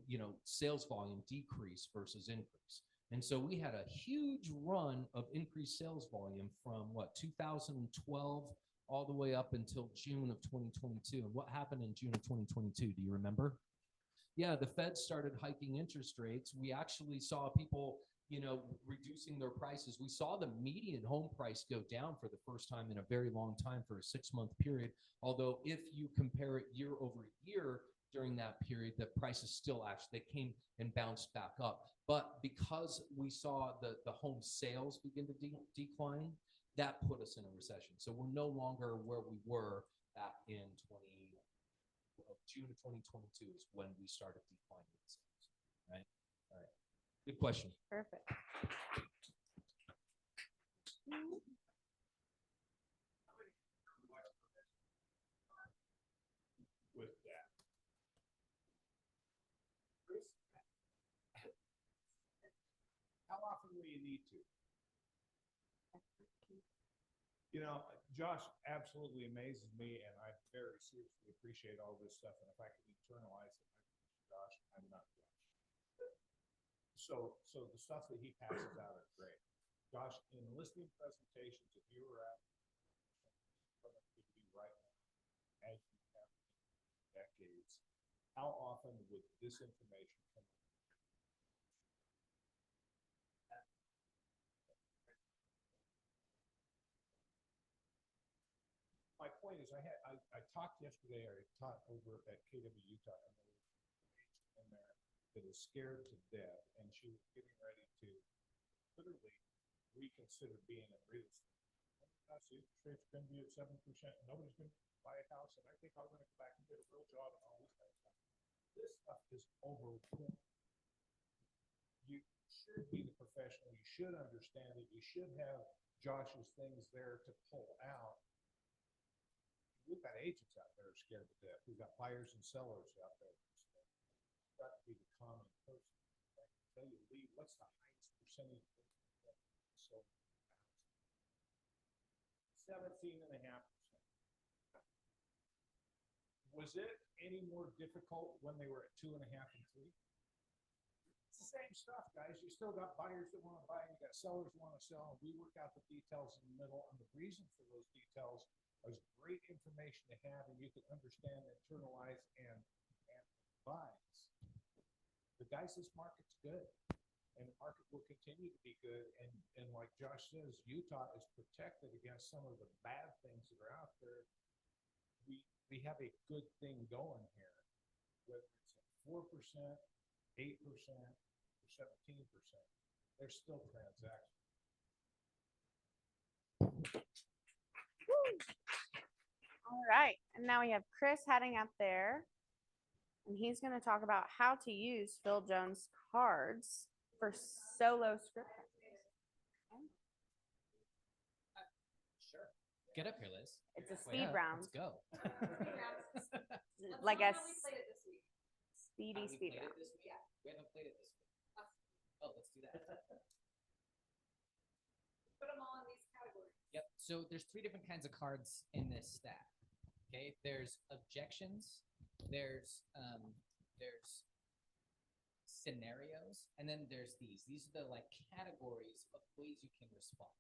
sales volume decrease versus increase. And so we had a huge run of increased sales volume from 2012 all the way up until June of 2022. And what happened in June of 2022? Do you remember? Yeah, the Fed started hiking interest rates. We actually saw people, reducing their prices. We saw the median home price go down for the first time in a very long time for a 6-month period. Although if you compare it year over year during that period, the prices still actually came and bounced back up. But because we saw the home sales begin to decline, that put us in a recession. So we're no longer where we were back in June of 2022 is when we started declining in sales, right? All right. Good question. Perfect. With that. Chris, how often will you need to? Josh absolutely amazes me, and I very seriously appreciate all this stuff. And if I could internalize it, Josh, I'm not Josh. So the stuff that he passes out is great. Josh, in listening presentations, if you were at productivity right now, as you have been decades, how often would this information come up? I talked yesterday, or I taught over at KW Utah, and there was an agent in there that is scared to death, and she was getting ready to literally reconsider being in real estate. Gosh, the interest rate's going to be at 7%, and nobody's going to buy a house, and I think I'm going to go back and get a real job and all this kind of stuff. This stuff is overwhelming. You should be the professional. You should understand it. You should have Josh's things there to pull out. We've got agents out there scared to death. We've got buyers and sellers out there. It's got to be the common person. I can tell you, Lee, what's the highest percentage of sold? 17.5%. Was it any more difficult when they were at 2.5 and 3? It's the same stuff, guys. You still got buyers that want to buy, and you got sellers that want to sell. We work out the details in the middle, and the reason for those details is great information to have, and you can understand, internalize, and advise. But guys, this market's good, and the market will continue to be good. And like Josh says, Utah is protected against some of the bad things that are out there. We have a good thing going here, whether it's at 4%, 8%, or 17%. There's still transactions. All right, and now we have Chris heading up there, and he's going to talk about how to use Phil Jones cards for solo script. Sure. Get up here, Liz. It's a speed Yeah, round. Let's go. Like a Have speedy we speed played round. it this week? We haven't played it this week. Oh, let's do that. Put them all in these categories. Yep. So there's 3 different kinds of cards in this stack. Okay. There's objections. There's scenarios, and then there's these. These are the like categories of ways you can respond.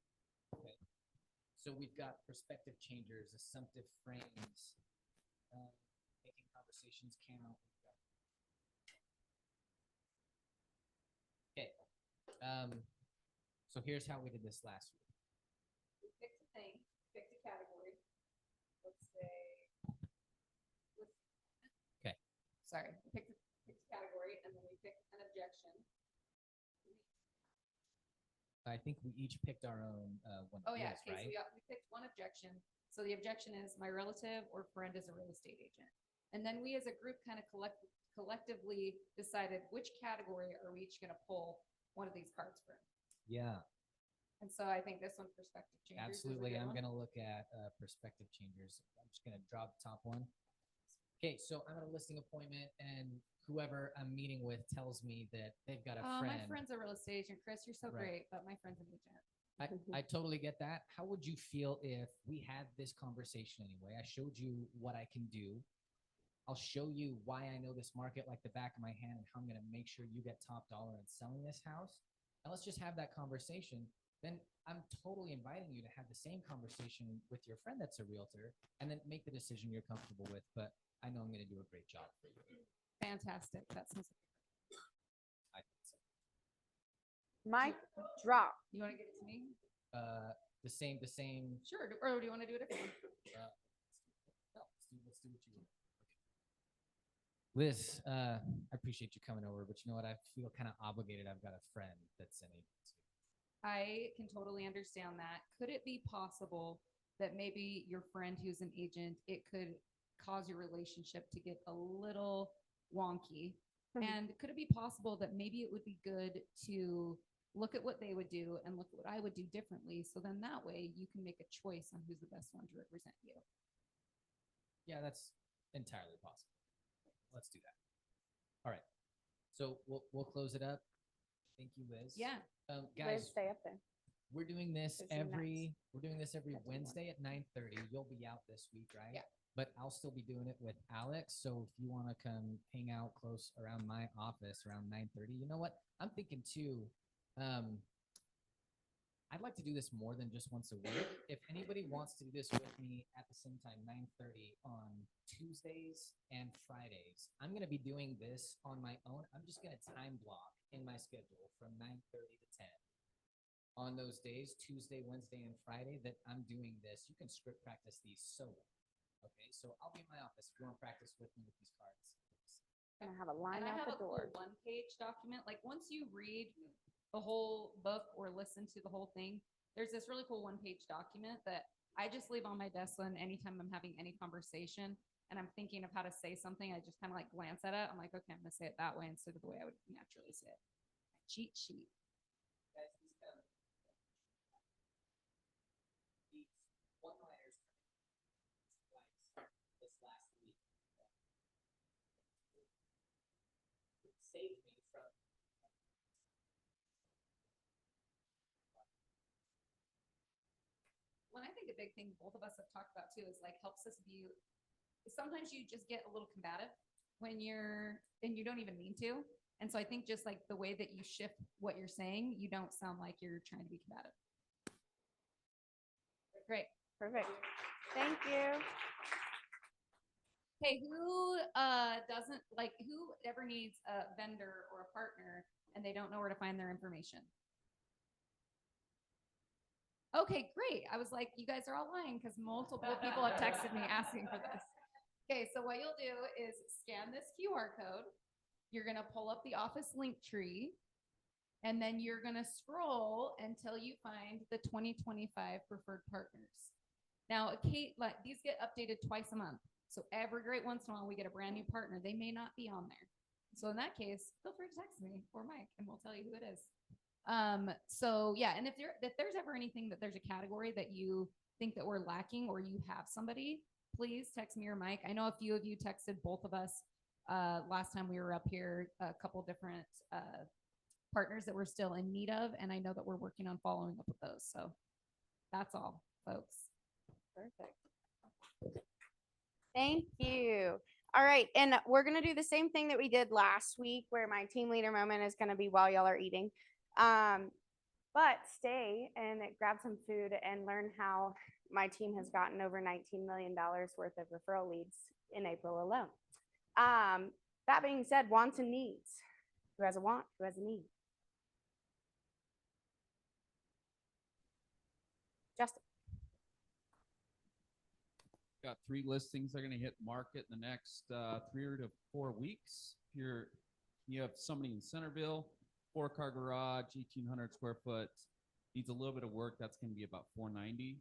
Okay. So we've got perspective changers, assumptive frames, making conversations count. Okay. So here's how we did this last week. We picked a thing, picked a category. Let's say, Okay. sorry, picked a category, and then we picked an objection. I think we each picked our own one. Oh yeah, Yes, okay, right? so we picked one objection. So the objection is my relative or friend is a real estate agent. And then we as a group kind of collectively decided which category are we each gonna pull one of these cards from. Yeah, And so I think this one, perspective changers. is a absolutely. good I'm one. gonna look at perspective changers. I'm just gonna draw the top one. Okay, so I'm at a listing appointment, and whoever I'm meeting with tells me that they've got a friend. My friend's a real estate agent. Chris, you're so Right. great, but my friend's an agent. I totally get that. How would you feel if we had this conversation anyway? I showed you what I can do. I'll show you why I know this market like the back of my hand and how I'm going to make sure you get top dollar in selling this house. And let's just have that conversation. Then I'm totally inviting you to have the same conversation with your friend that's a realtor, and then make the decision you're comfortable with. But I know I'm going to do a great job for you. Fantastic. That sounds I think so. Mic drop. You want to give it to me? The same. Sure. Or do you want to do it again? No, let's do what you want. Liz, I appreciate you coming over, but you know what? I feel kind of obligated. I've got a friend that's an agent. I can totally understand that. Could it be possible that maybe your friend who's an agent, it could cause your relationship to get a little wonky? And could it be possible that maybe it would be good to look at what they would do and look at what I would do differently? So then that way you can make a choice on who's the best one to represent you. Yeah, that's entirely possible. Let's do that. All right. So we'll close it up. Thank you, Liz. Yeah. Guys, Liz, stay up there. we're doing this There's your every Wednesday at 9:30. You'll be out this week, right? Yeah. But I'll still be doing it with Alex. So if you want to come hang out close around my office around 9:30, you know what? I'm thinking too. I'd like to do this more than just once a week. If anybody wants to do this with me at the same time, 9:30 on Tuesdays and Fridays, I'm going to be doing this on my own. I'm just going to time block in my schedule from 9:30 to 10. On those days, Tuesday, Wednesday, and Friday that I'm doing this, you can script practice these so well. Okay, so I'll be in my office if you want to practice with me with these cards. Gonna have a line And I out have the a cool door. one-page document. Like once you read the whole book or listen to the whole thing, there's this really cool one-page document that I just leave on my desk. And anytime I'm having any conversation and I'm thinking of how to say something, I just kind of like glance at it. I'm like, okay, I'm gonna say it that way instead of the way I would naturally say it. Cheat sheet. One-liners this last week. It saved me from Well, I think a big thing both of us have talked about too is like helps us view. Sometimes you just get a little combative when and you don't even mean to. And so I think just like the way that you shift what you're saying, you don't sound like you're trying to be combative. Great. Perfect. Thank you. Hey, who doesn't like who ever needs a vendor or a partner and they don't know where to find their information? Okay, great. I was like, you guys are all lying because multiple people have texted me asking for this. Okay, so what you'll do is scan this QR code. You're going to pull up the office link tree, and then you're going to scroll until you find the 2025 preferred partners. Now, like these get updated twice a month. So every great once in a while, we get a brand new partner. They may not be on there. So in that case, feel free to text me or Mike, and we'll tell you who it is. So yeah, and if there's ever anything that there's a category that you think that we're lacking or you have somebody, please text me or Mike. I know a few of you texted both of us last time we were up here, a couple different partners that we're still in need of, and I know that we're working on following up with those. So that's all, folks. Perfect. Thank you. All right, and we're gonna do the same thing that we did last week, where my team leader moment is gonna be while y'all are eating. But stay and grab some food and learn how my team has gotten over $19 million worth of referral leads in April alone. That being said, wants and needs. Who has a want? Who has a need? Justin. Got 3 listings that are going to hit market in the next 3 to 4 weeks. You have somebody in Centerville, 4-car garage, 1,800 square foot. Needs a little bit of work. That's going to be about $490.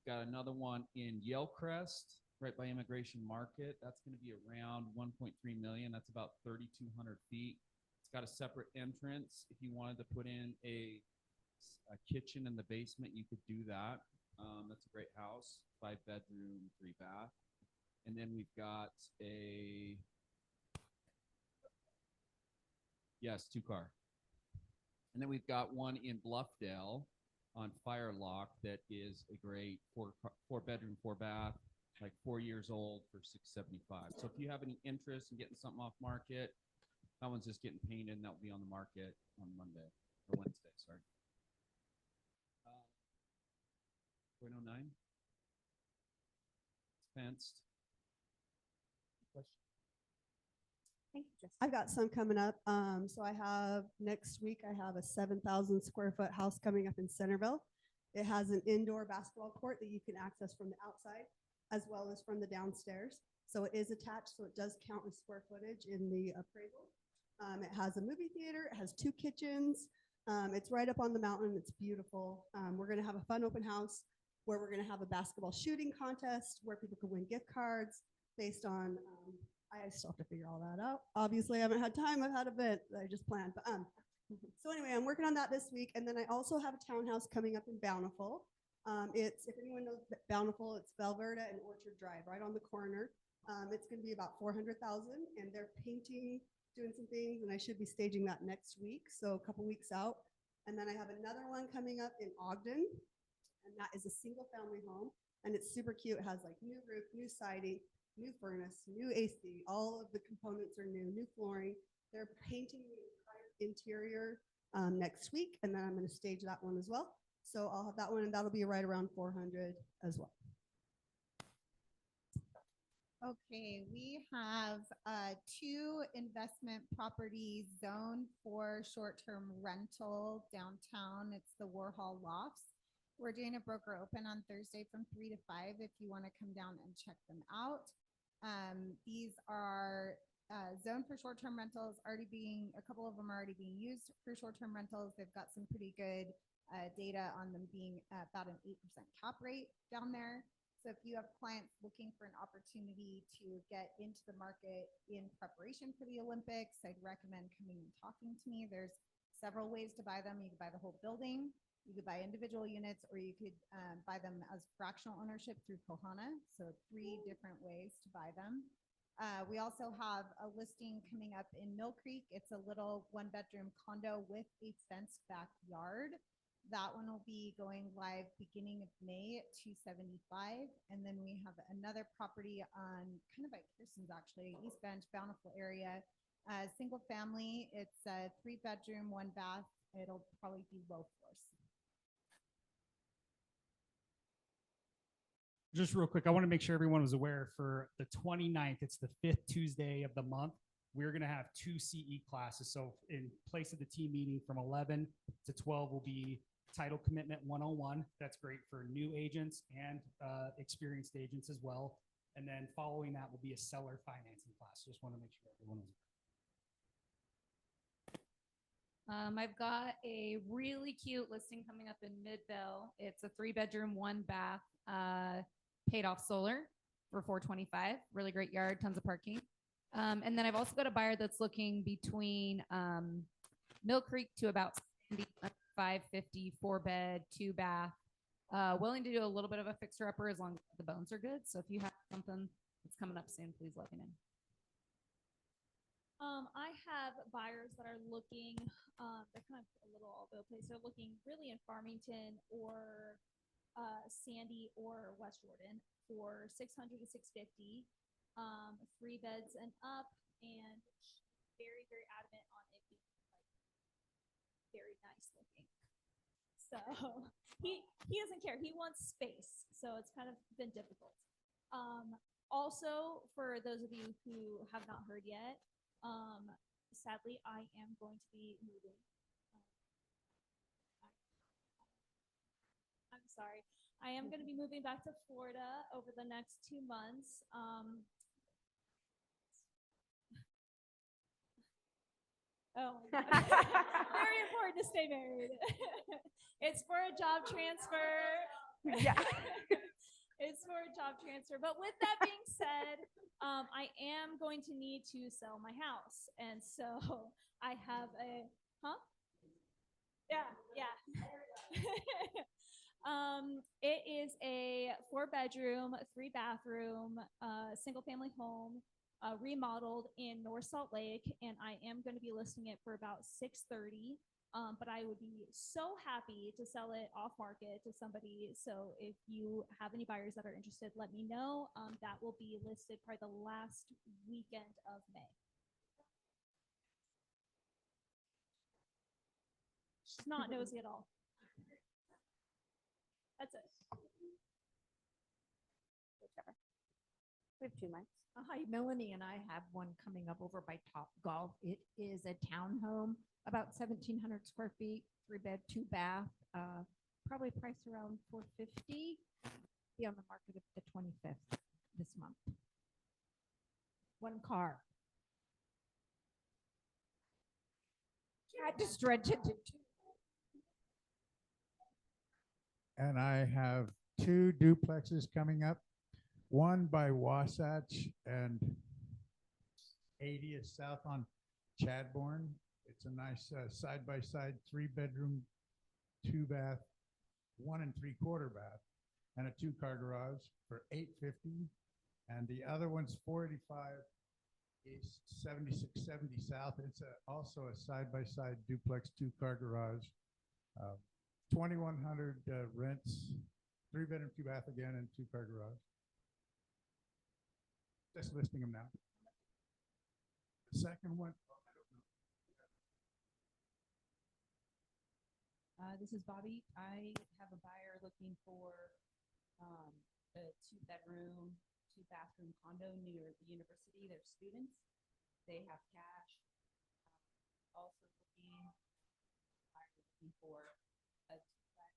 Got another one in Yellcrest, right by Immigration Market. That's going to be around 1.3 million. That's about 3,200 feet. It's got a separate entrance. If you wanted to put in a kitchen in the basement, you could do that. That's a great house, 5-bedroom, 3-bath. And then we've got a, yes, 2-car. And then we've got one in Bluffdale on Firelock that is a great 4-bedroom, 4-bath, like 4 years old for $675. So if you have any interest in getting something off market, that one's just getting painted and that'll be on the market on Monday or Wednesday, sorry. 0.09. It's fenced. Thank you, Justin. I've got some coming up. So I have next week, I have a 7,000 square foot house coming up in Centerville. It has an indoor basketball court that you can access from the outside as well as from the downstairs. So it is attached, so it does count as square footage in the appraisal. It has a movie theater. It has 2 kitchens. It's right up on the mountain. It's beautiful. We're going to have a fun open house where we're going to have a basketball shooting contest where people can win gift cards based on, I still have to figure all that out. Obviously, I haven't had time. I've had a bit that I just planned. But so anyway, I'm working on that this week. And then I also have a townhouse coming up in Bountiful. It's, if anyone knows Bountiful, it's Valverda and Orchard Drive, right on the corner. It's going to be about 400,000, and they're painting, doing some things, and I should be staging that next week, so a couple weeks out. And then I have another one coming up in Ogden, and that is a single family home, and it's super cute. It has like new roof, new siding, new furnace, new AC, all of the components are new flooring. They're painting the entire interior next week, and then I'm going to stage that one as well. So I'll have that one, and that'll be right around 400 as well. Okay, we have 2 investment properties zoned for short-term rental downtown. It's the Warhol Lofts. We're doing a broker open on Thursday from 3 to 5 if you want to come down and check them out. These are zoned for short-term rentals, a couple of them are already being used for short-term rentals. They've got some pretty good data on them being about an 8% cap rate down there. So if you have clients looking for an opportunity to get into the market in preparation for the Olympics, I'd recommend coming and talking to me. There's several ways to buy them. You could buy the whole building, you could buy individual units, or you could buy them as fractional ownership through Kohana. So 3 different ways to buy them. We also have a listing coming up in Mill Creek. It's a little 1-bedroom condo with a fenced backyard. That one will be going live beginning of May at $275. And then we have another property on kind of by Kirsten's, actually, East Bend, Bountiful area. Single family. It's a 3-bedroom, 1 bath. It'll probably be low floors. Just real quick, I want to make sure everyone was aware for the 29th, it's the 5th Tuesday of the month. We're going to have 2 CE classes. So in place of the team meeting from 11 to 12 will be Title Commitment 101. That's great for new agents and experienced agents as well. And then following that will be a seller financing class. Just want to make sure everyone is. I've got a really cute listing coming up in Midvale. It's a 3-bedroom, 1 bath, paid off solar for $425. Really great yard, tons of parking. And then I've also got a buyer that's looking between Mill Creek to about 550, 4-bed, 2 bath. Willing to do a little bit of a fixer upper as long as the bones are good. So if you have something that's coming up soon, please let me know. I have buyers that are looking, they're kind of a little all over the place. They're looking really in Farmington or Sandy or West Jordan for 600 to 650, 3 beds and up, and very, very adamant on it being like very nice looking. So he doesn't care. He wants space. So it's kind of been difficult. Also, for those of you who have not heard yet, sadly, I am going to be moving. I'm sorry. I am going to be moving back to Florida over the next 2 months. Oh, very important to stay married. It's for a job transfer. Yeah. It's for a job transfer. But with that being said, I am going to need to sell my house. And so I have a, Yeah. It is a 4-bedroom, 3-bathroom, single family home, remodeled in North Salt Lake. And I am going to be listing it for about $630. But I would be so happy to sell it off market to somebody. So if you have any buyers that are interested, let me know. That will be listed probably the last weekend of May. She's not nosy at all. That's it. Whichever. We have 2 mics. Hi, Melanie and I have one coming up over by Top Golf. It is a townhome, about 1,700 square feet, 3-bed, 2 bath, probably priced around $450. Be on the market at the 25th this month. 1 car. I had to stretch it to 2. And I have 2 duplexes coming up. One by Wasatch and 80th South on Chadbourne. It's a nice side-by-side 3-bedroom, 2 bath, 1 3/4 bath, and a 2-car garage for $850. And the other one's 485 East, 7670 South. It's also a side-by-side duplex 2-car garage. 2,100 rents, 3-bedroom, 2 bath again, and 2-car garage. Just listing them now. The second one. This is Bobby. I have a buyer looking for a 2-bedroom, 2-bathroom condo near the university. They're students. They have cash. Also looking for a duplex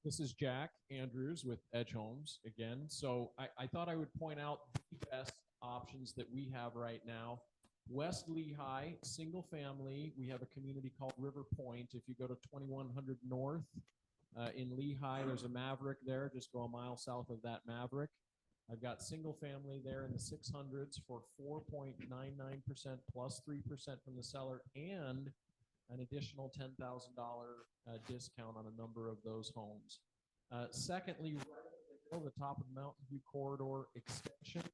This is Jack Andrews with Edge Homes again. So I thought I would point out the best options that we have right now. West Lehigh, single family. We have a community called River Point. If you go to 2100 North in Lehigh, there's a Maverick there. Just go a mile south of that Maverick. I've got single family there in the 600s for 4.99% plus 3% from the seller and an additional $10,000 discount on a number of those homes. Secondly, right at the top of the Mountain View Corridor extension,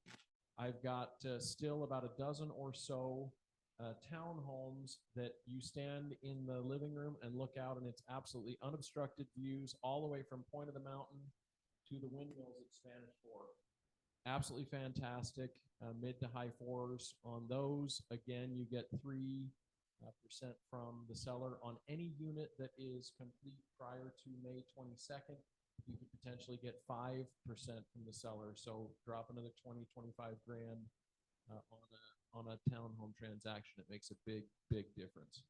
I've got still about a dozen or so townhomes that you stand in the living room and look out, and it's absolutely unobstructed views all the way from Point of the Mountain to the windmills at Spanish Fork. Absolutely fantastic, mid to high fours on those. Again, you get 3% from the seller on any unit that is complete prior to May 22nd. You could potentially get 5% from the seller. So drop another 20, 25 grand on a townhome transaction. It makes a big, big difference.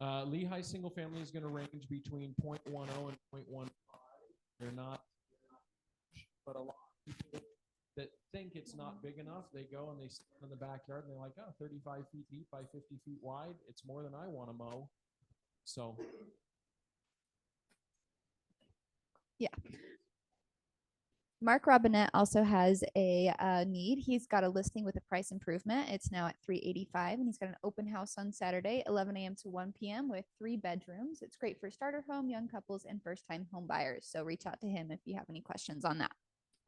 Lehigh single family is going to range between 0.10 and 0.15. They're not, but a lot of people that think it's not big enough, they go and they stand in the backyard and they're like, oh, 35 feet deep by 50 feet wide. It's more than I want to mow. So. Yeah. Mark Robinette also has a need. He's got a listing with a price improvement. It's now at $385, and he's got an open house on Saturday, 11 a.m. to 1 p.m. with 3 bedrooms. It's great for starter home, young couples, and first-time home buyers. So reach out to him if you have any questions on that.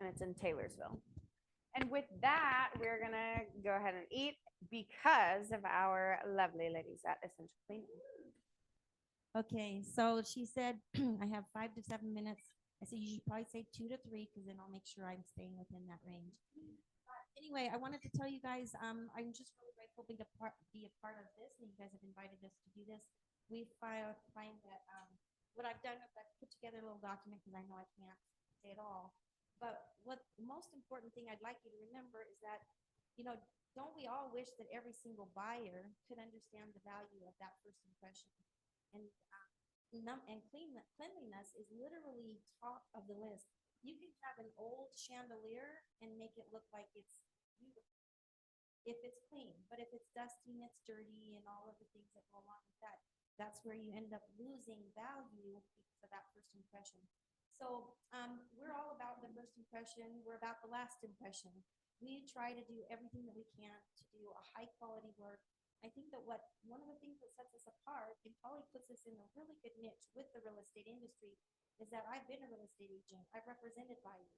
And it's in Taylorsville. And with that, we're gonna go ahead and eat because of our lovely ladies at Essential Cleaning. Okay, so she said I have 5 to 7 minutes. I said you should probably say 2 to 3 because then I'll make sure I'm staying within that range. Anyway, I wanted to tell you guys I'm just really grateful to be a part of this, and you guys have invited us to do this. We find that what I've done is I've put together a little document because I know I can't say it all. But what the most important thing I'd like you to remember is that, you know, don't we all wish that every single buyer could understand the value of that first impression? And cleanliness is literally top of the list. You can have an old chandelier and make it look like it's beautiful if it's clean, but if it's dusty and it's dirty and all of the things that go along with that, that's where you end up losing value because of that first impression. So we're all about the first impression. We're about the last impression. We try to do everything that we can to do a high quality work. I think that one of the things that sets us apart and probably puts us in a really good niche with the real estate industry is that I've been a real estate agent. I've represented buyers.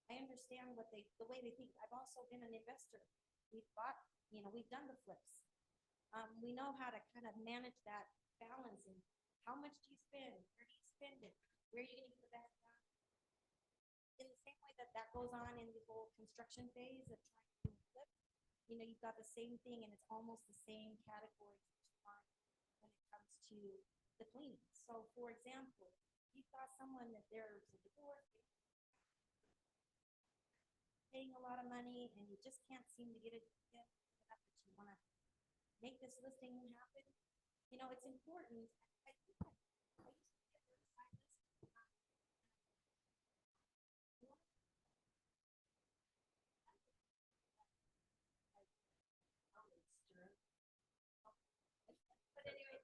I understand the way they think. I've also been an investor. We've bought, we've done the flips. We know how to kind of manage that balancing. How much do you spend? Where do you spend it? Where are you going to get the best value? In the same way that goes on in the whole construction phase of trying to flip, you've got the same thing, and it's almost the same categories that you find when it comes to the cleaning. So, for example, you've got someone that there's a divorce, paying a lot of money, and you just can't seem to get it up that you want to make this listing happen. It's important. I think I used to get this side list. But anyway,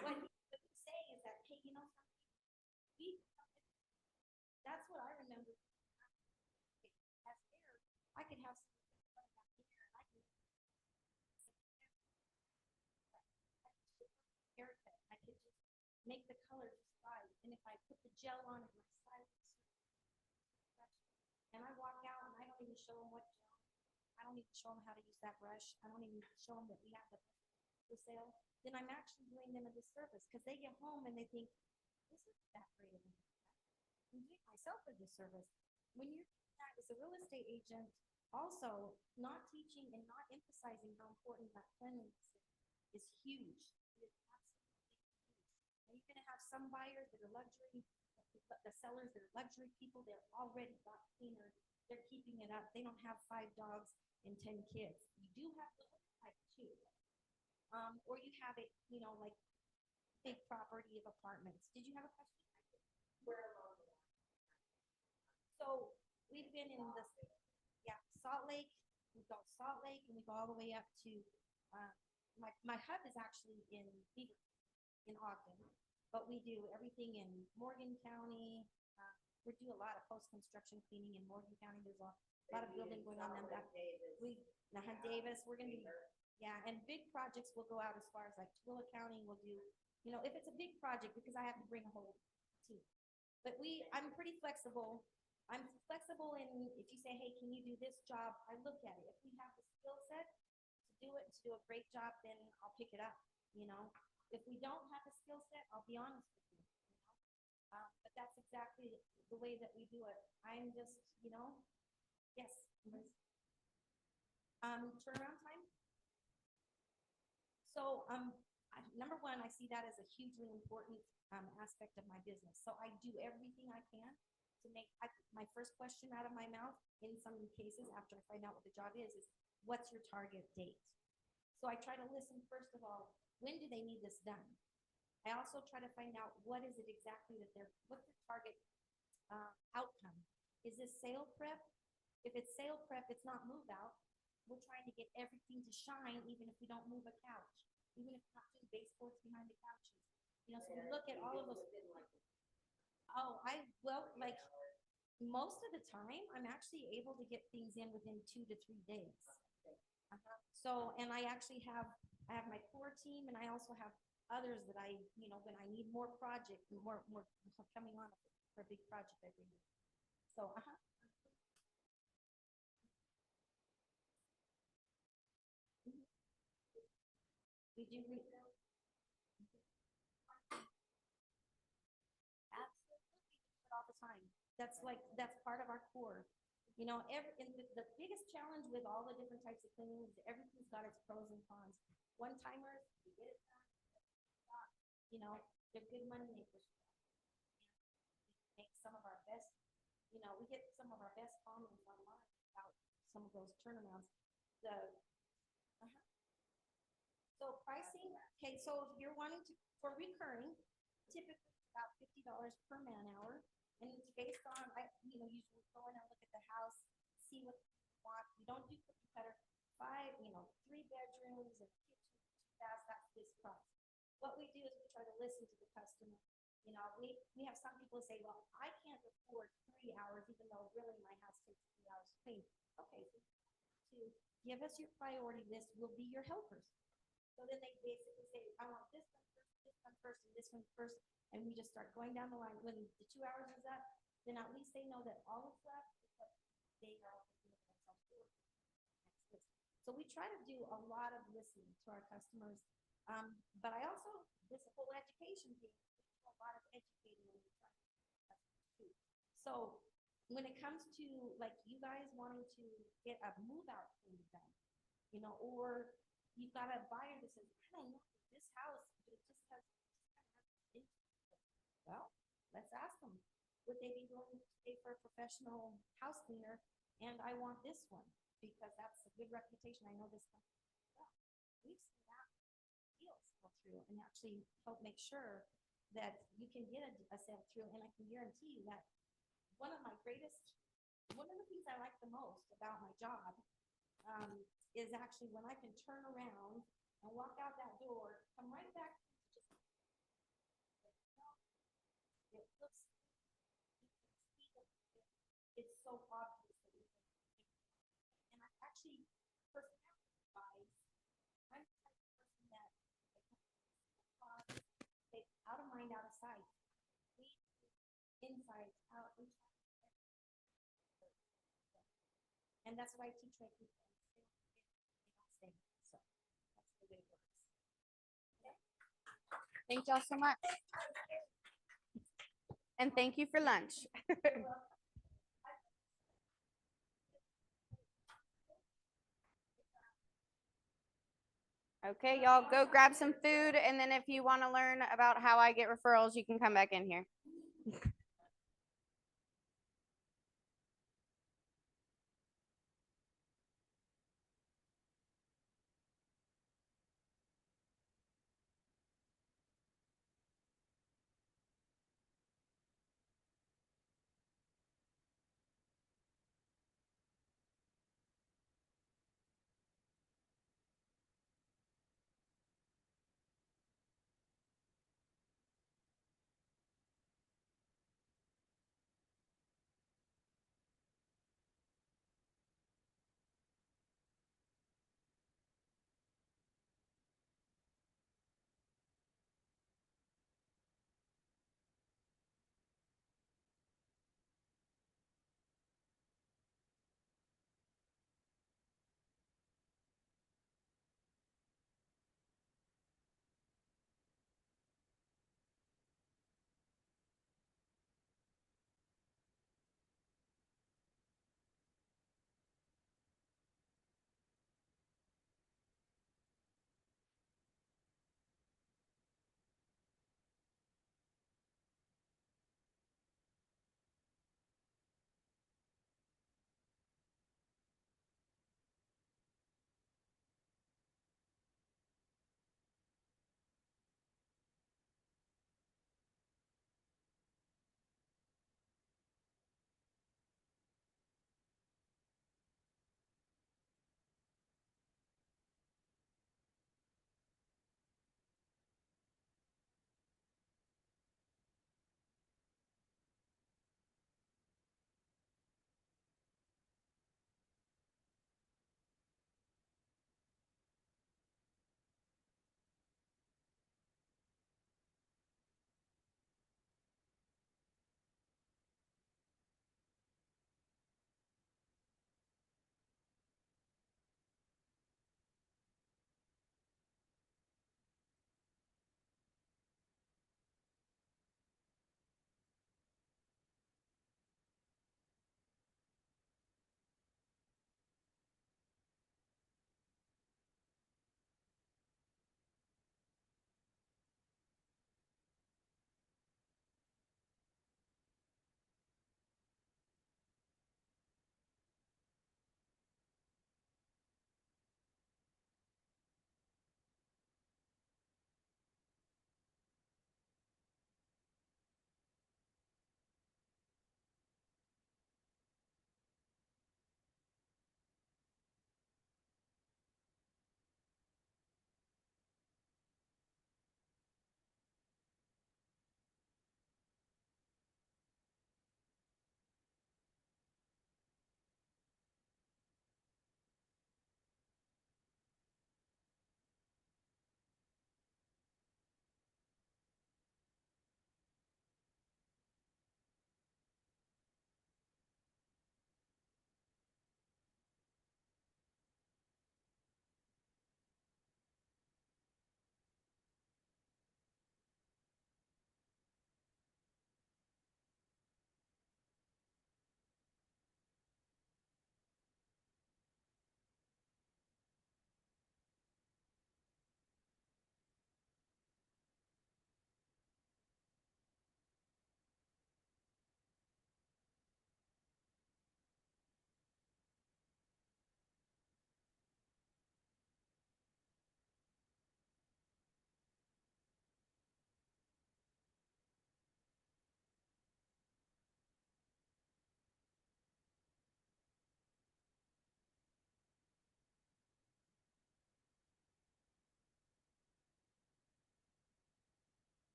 what he say is that, hey, that's what I remember. As there, I could have something back here, and I could haircut. I could just make the color just right, and if I put the gel on it myself, and I walk out and I don't even show them what gel. I don't even show them how to use that brush. I don't even show them that we have the for sale. Then I'm actually doing them a disservice because they get home and they think, this isn't that great of a I'm doing myself a disservice. When you're doing that as a real estate agent, also not teaching and not emphasizing how important that cleanliness is huge. It is absolutely huge. And you're going to have some buyers that are luxury, the sellers that are luxury people, they're already got cleaner. They're keeping it up. They don't have 5 dogs and 10 kids. You do have the other type too. Or you have it, like big property of apartments. Did you have a question? So we've been in this, yeah, Salt Lake, we go Salt Lake and we go all the way up to, my hub is actually in Beaver, in Ogden, but we do everything in Morgan County. We do a lot of post-construction cleaning in Morgan County. There's a lot of building going on in that. We, Davis, we're gonna be, yeah, and big projects will go out as far as like Tooele County will do, you know, if it's a big project, because I have to bring a whole team. But I'm pretty flexible. I'm flexible in, if you say, hey, can you do this job? I look at it. If we have the skill set to do it, to do a great job, then I'll pick it up, you know? If we don't have the skill set, I'll be honest with you, you know? But that's exactly the way that we do it. I'm just, you know, yes. Turnaround time. So, number one, I see that as a hugely important aspect of my business. So I do everything I can to make my first question out of my mouth in some cases after I find out what the job is what's your target date? So I try to listen, first of all, when do they need this done? I also try to find out what is it exactly that what's the target outcome? Is this sale prep? If it's sale prep, it's not move out. We're trying to get everything to shine, even if we don't move a couch, even if we're not doing baseboards behind the couches. You know, so we look at all of those. Oh, like most of the time, I'm actually able to get things in within 2 to 3 days. So, and I actually I have my core team, and I also have others that you know, when I need more project, more coming on for a big project I bring in. So, we do. Absolutely, all the time. That's part of our core. You know, the biggest challenge with all the different types of cleaning is everything's got its pros and cons. One-timers, you get it done. You know, they're good money makers. Make some of our best, you know, we get some of our best comments online about some of those turnarounds. So pricing, okay, so if you're wanting for recurring, typically it's about $50 per man hour. And it's based on, you know, usually go in and look at the house, see what you want. You don't do cookie cutter. 3 bedrooms and a kitchen, 2 baths, that's this price. What we do is we try to listen to the customer. You know, we have some people say, well, I can't afford 3 hours, even though really my house takes 3 hours to clean. Okay, so to give us your priority list, we'll be your helpers. So then they basically say, I want this one first, and this one first. And we just start going down the line. When the 2 hours is up, then at least they know that all is left because they are also doing themselves forward. So we try to do a lot of listening to our customers. But I also, this whole education thing, we do a lot of educating when we try to too. So when it comes to like you guys wanting to get a move out thing done, you know, or you've got a buyer that says, I don't know this house, but it just has. Well, let's ask them, would they be willing to pay for a professional house cleaner? And I want this one because that's a good reputation. I know this one. Well, we've seen that deals go through and actually help make sure that you can get a sale through. And I can guarantee you that one of the things I like the most about my job is actually when I can turn around and walk out that door, come right back. It looks, it's so obvious that we can, and I actually, personality-wise, I'm the type of person that out of mind, out of sight. We inside, out, inside. And that's what I teach my people. They don't stay. So that's the way it works. Okay. Thank y'all so much. And thank you for lunch. Okay, y'all go grab some food. And then if you want to learn about how I get referrals, you can come back in here.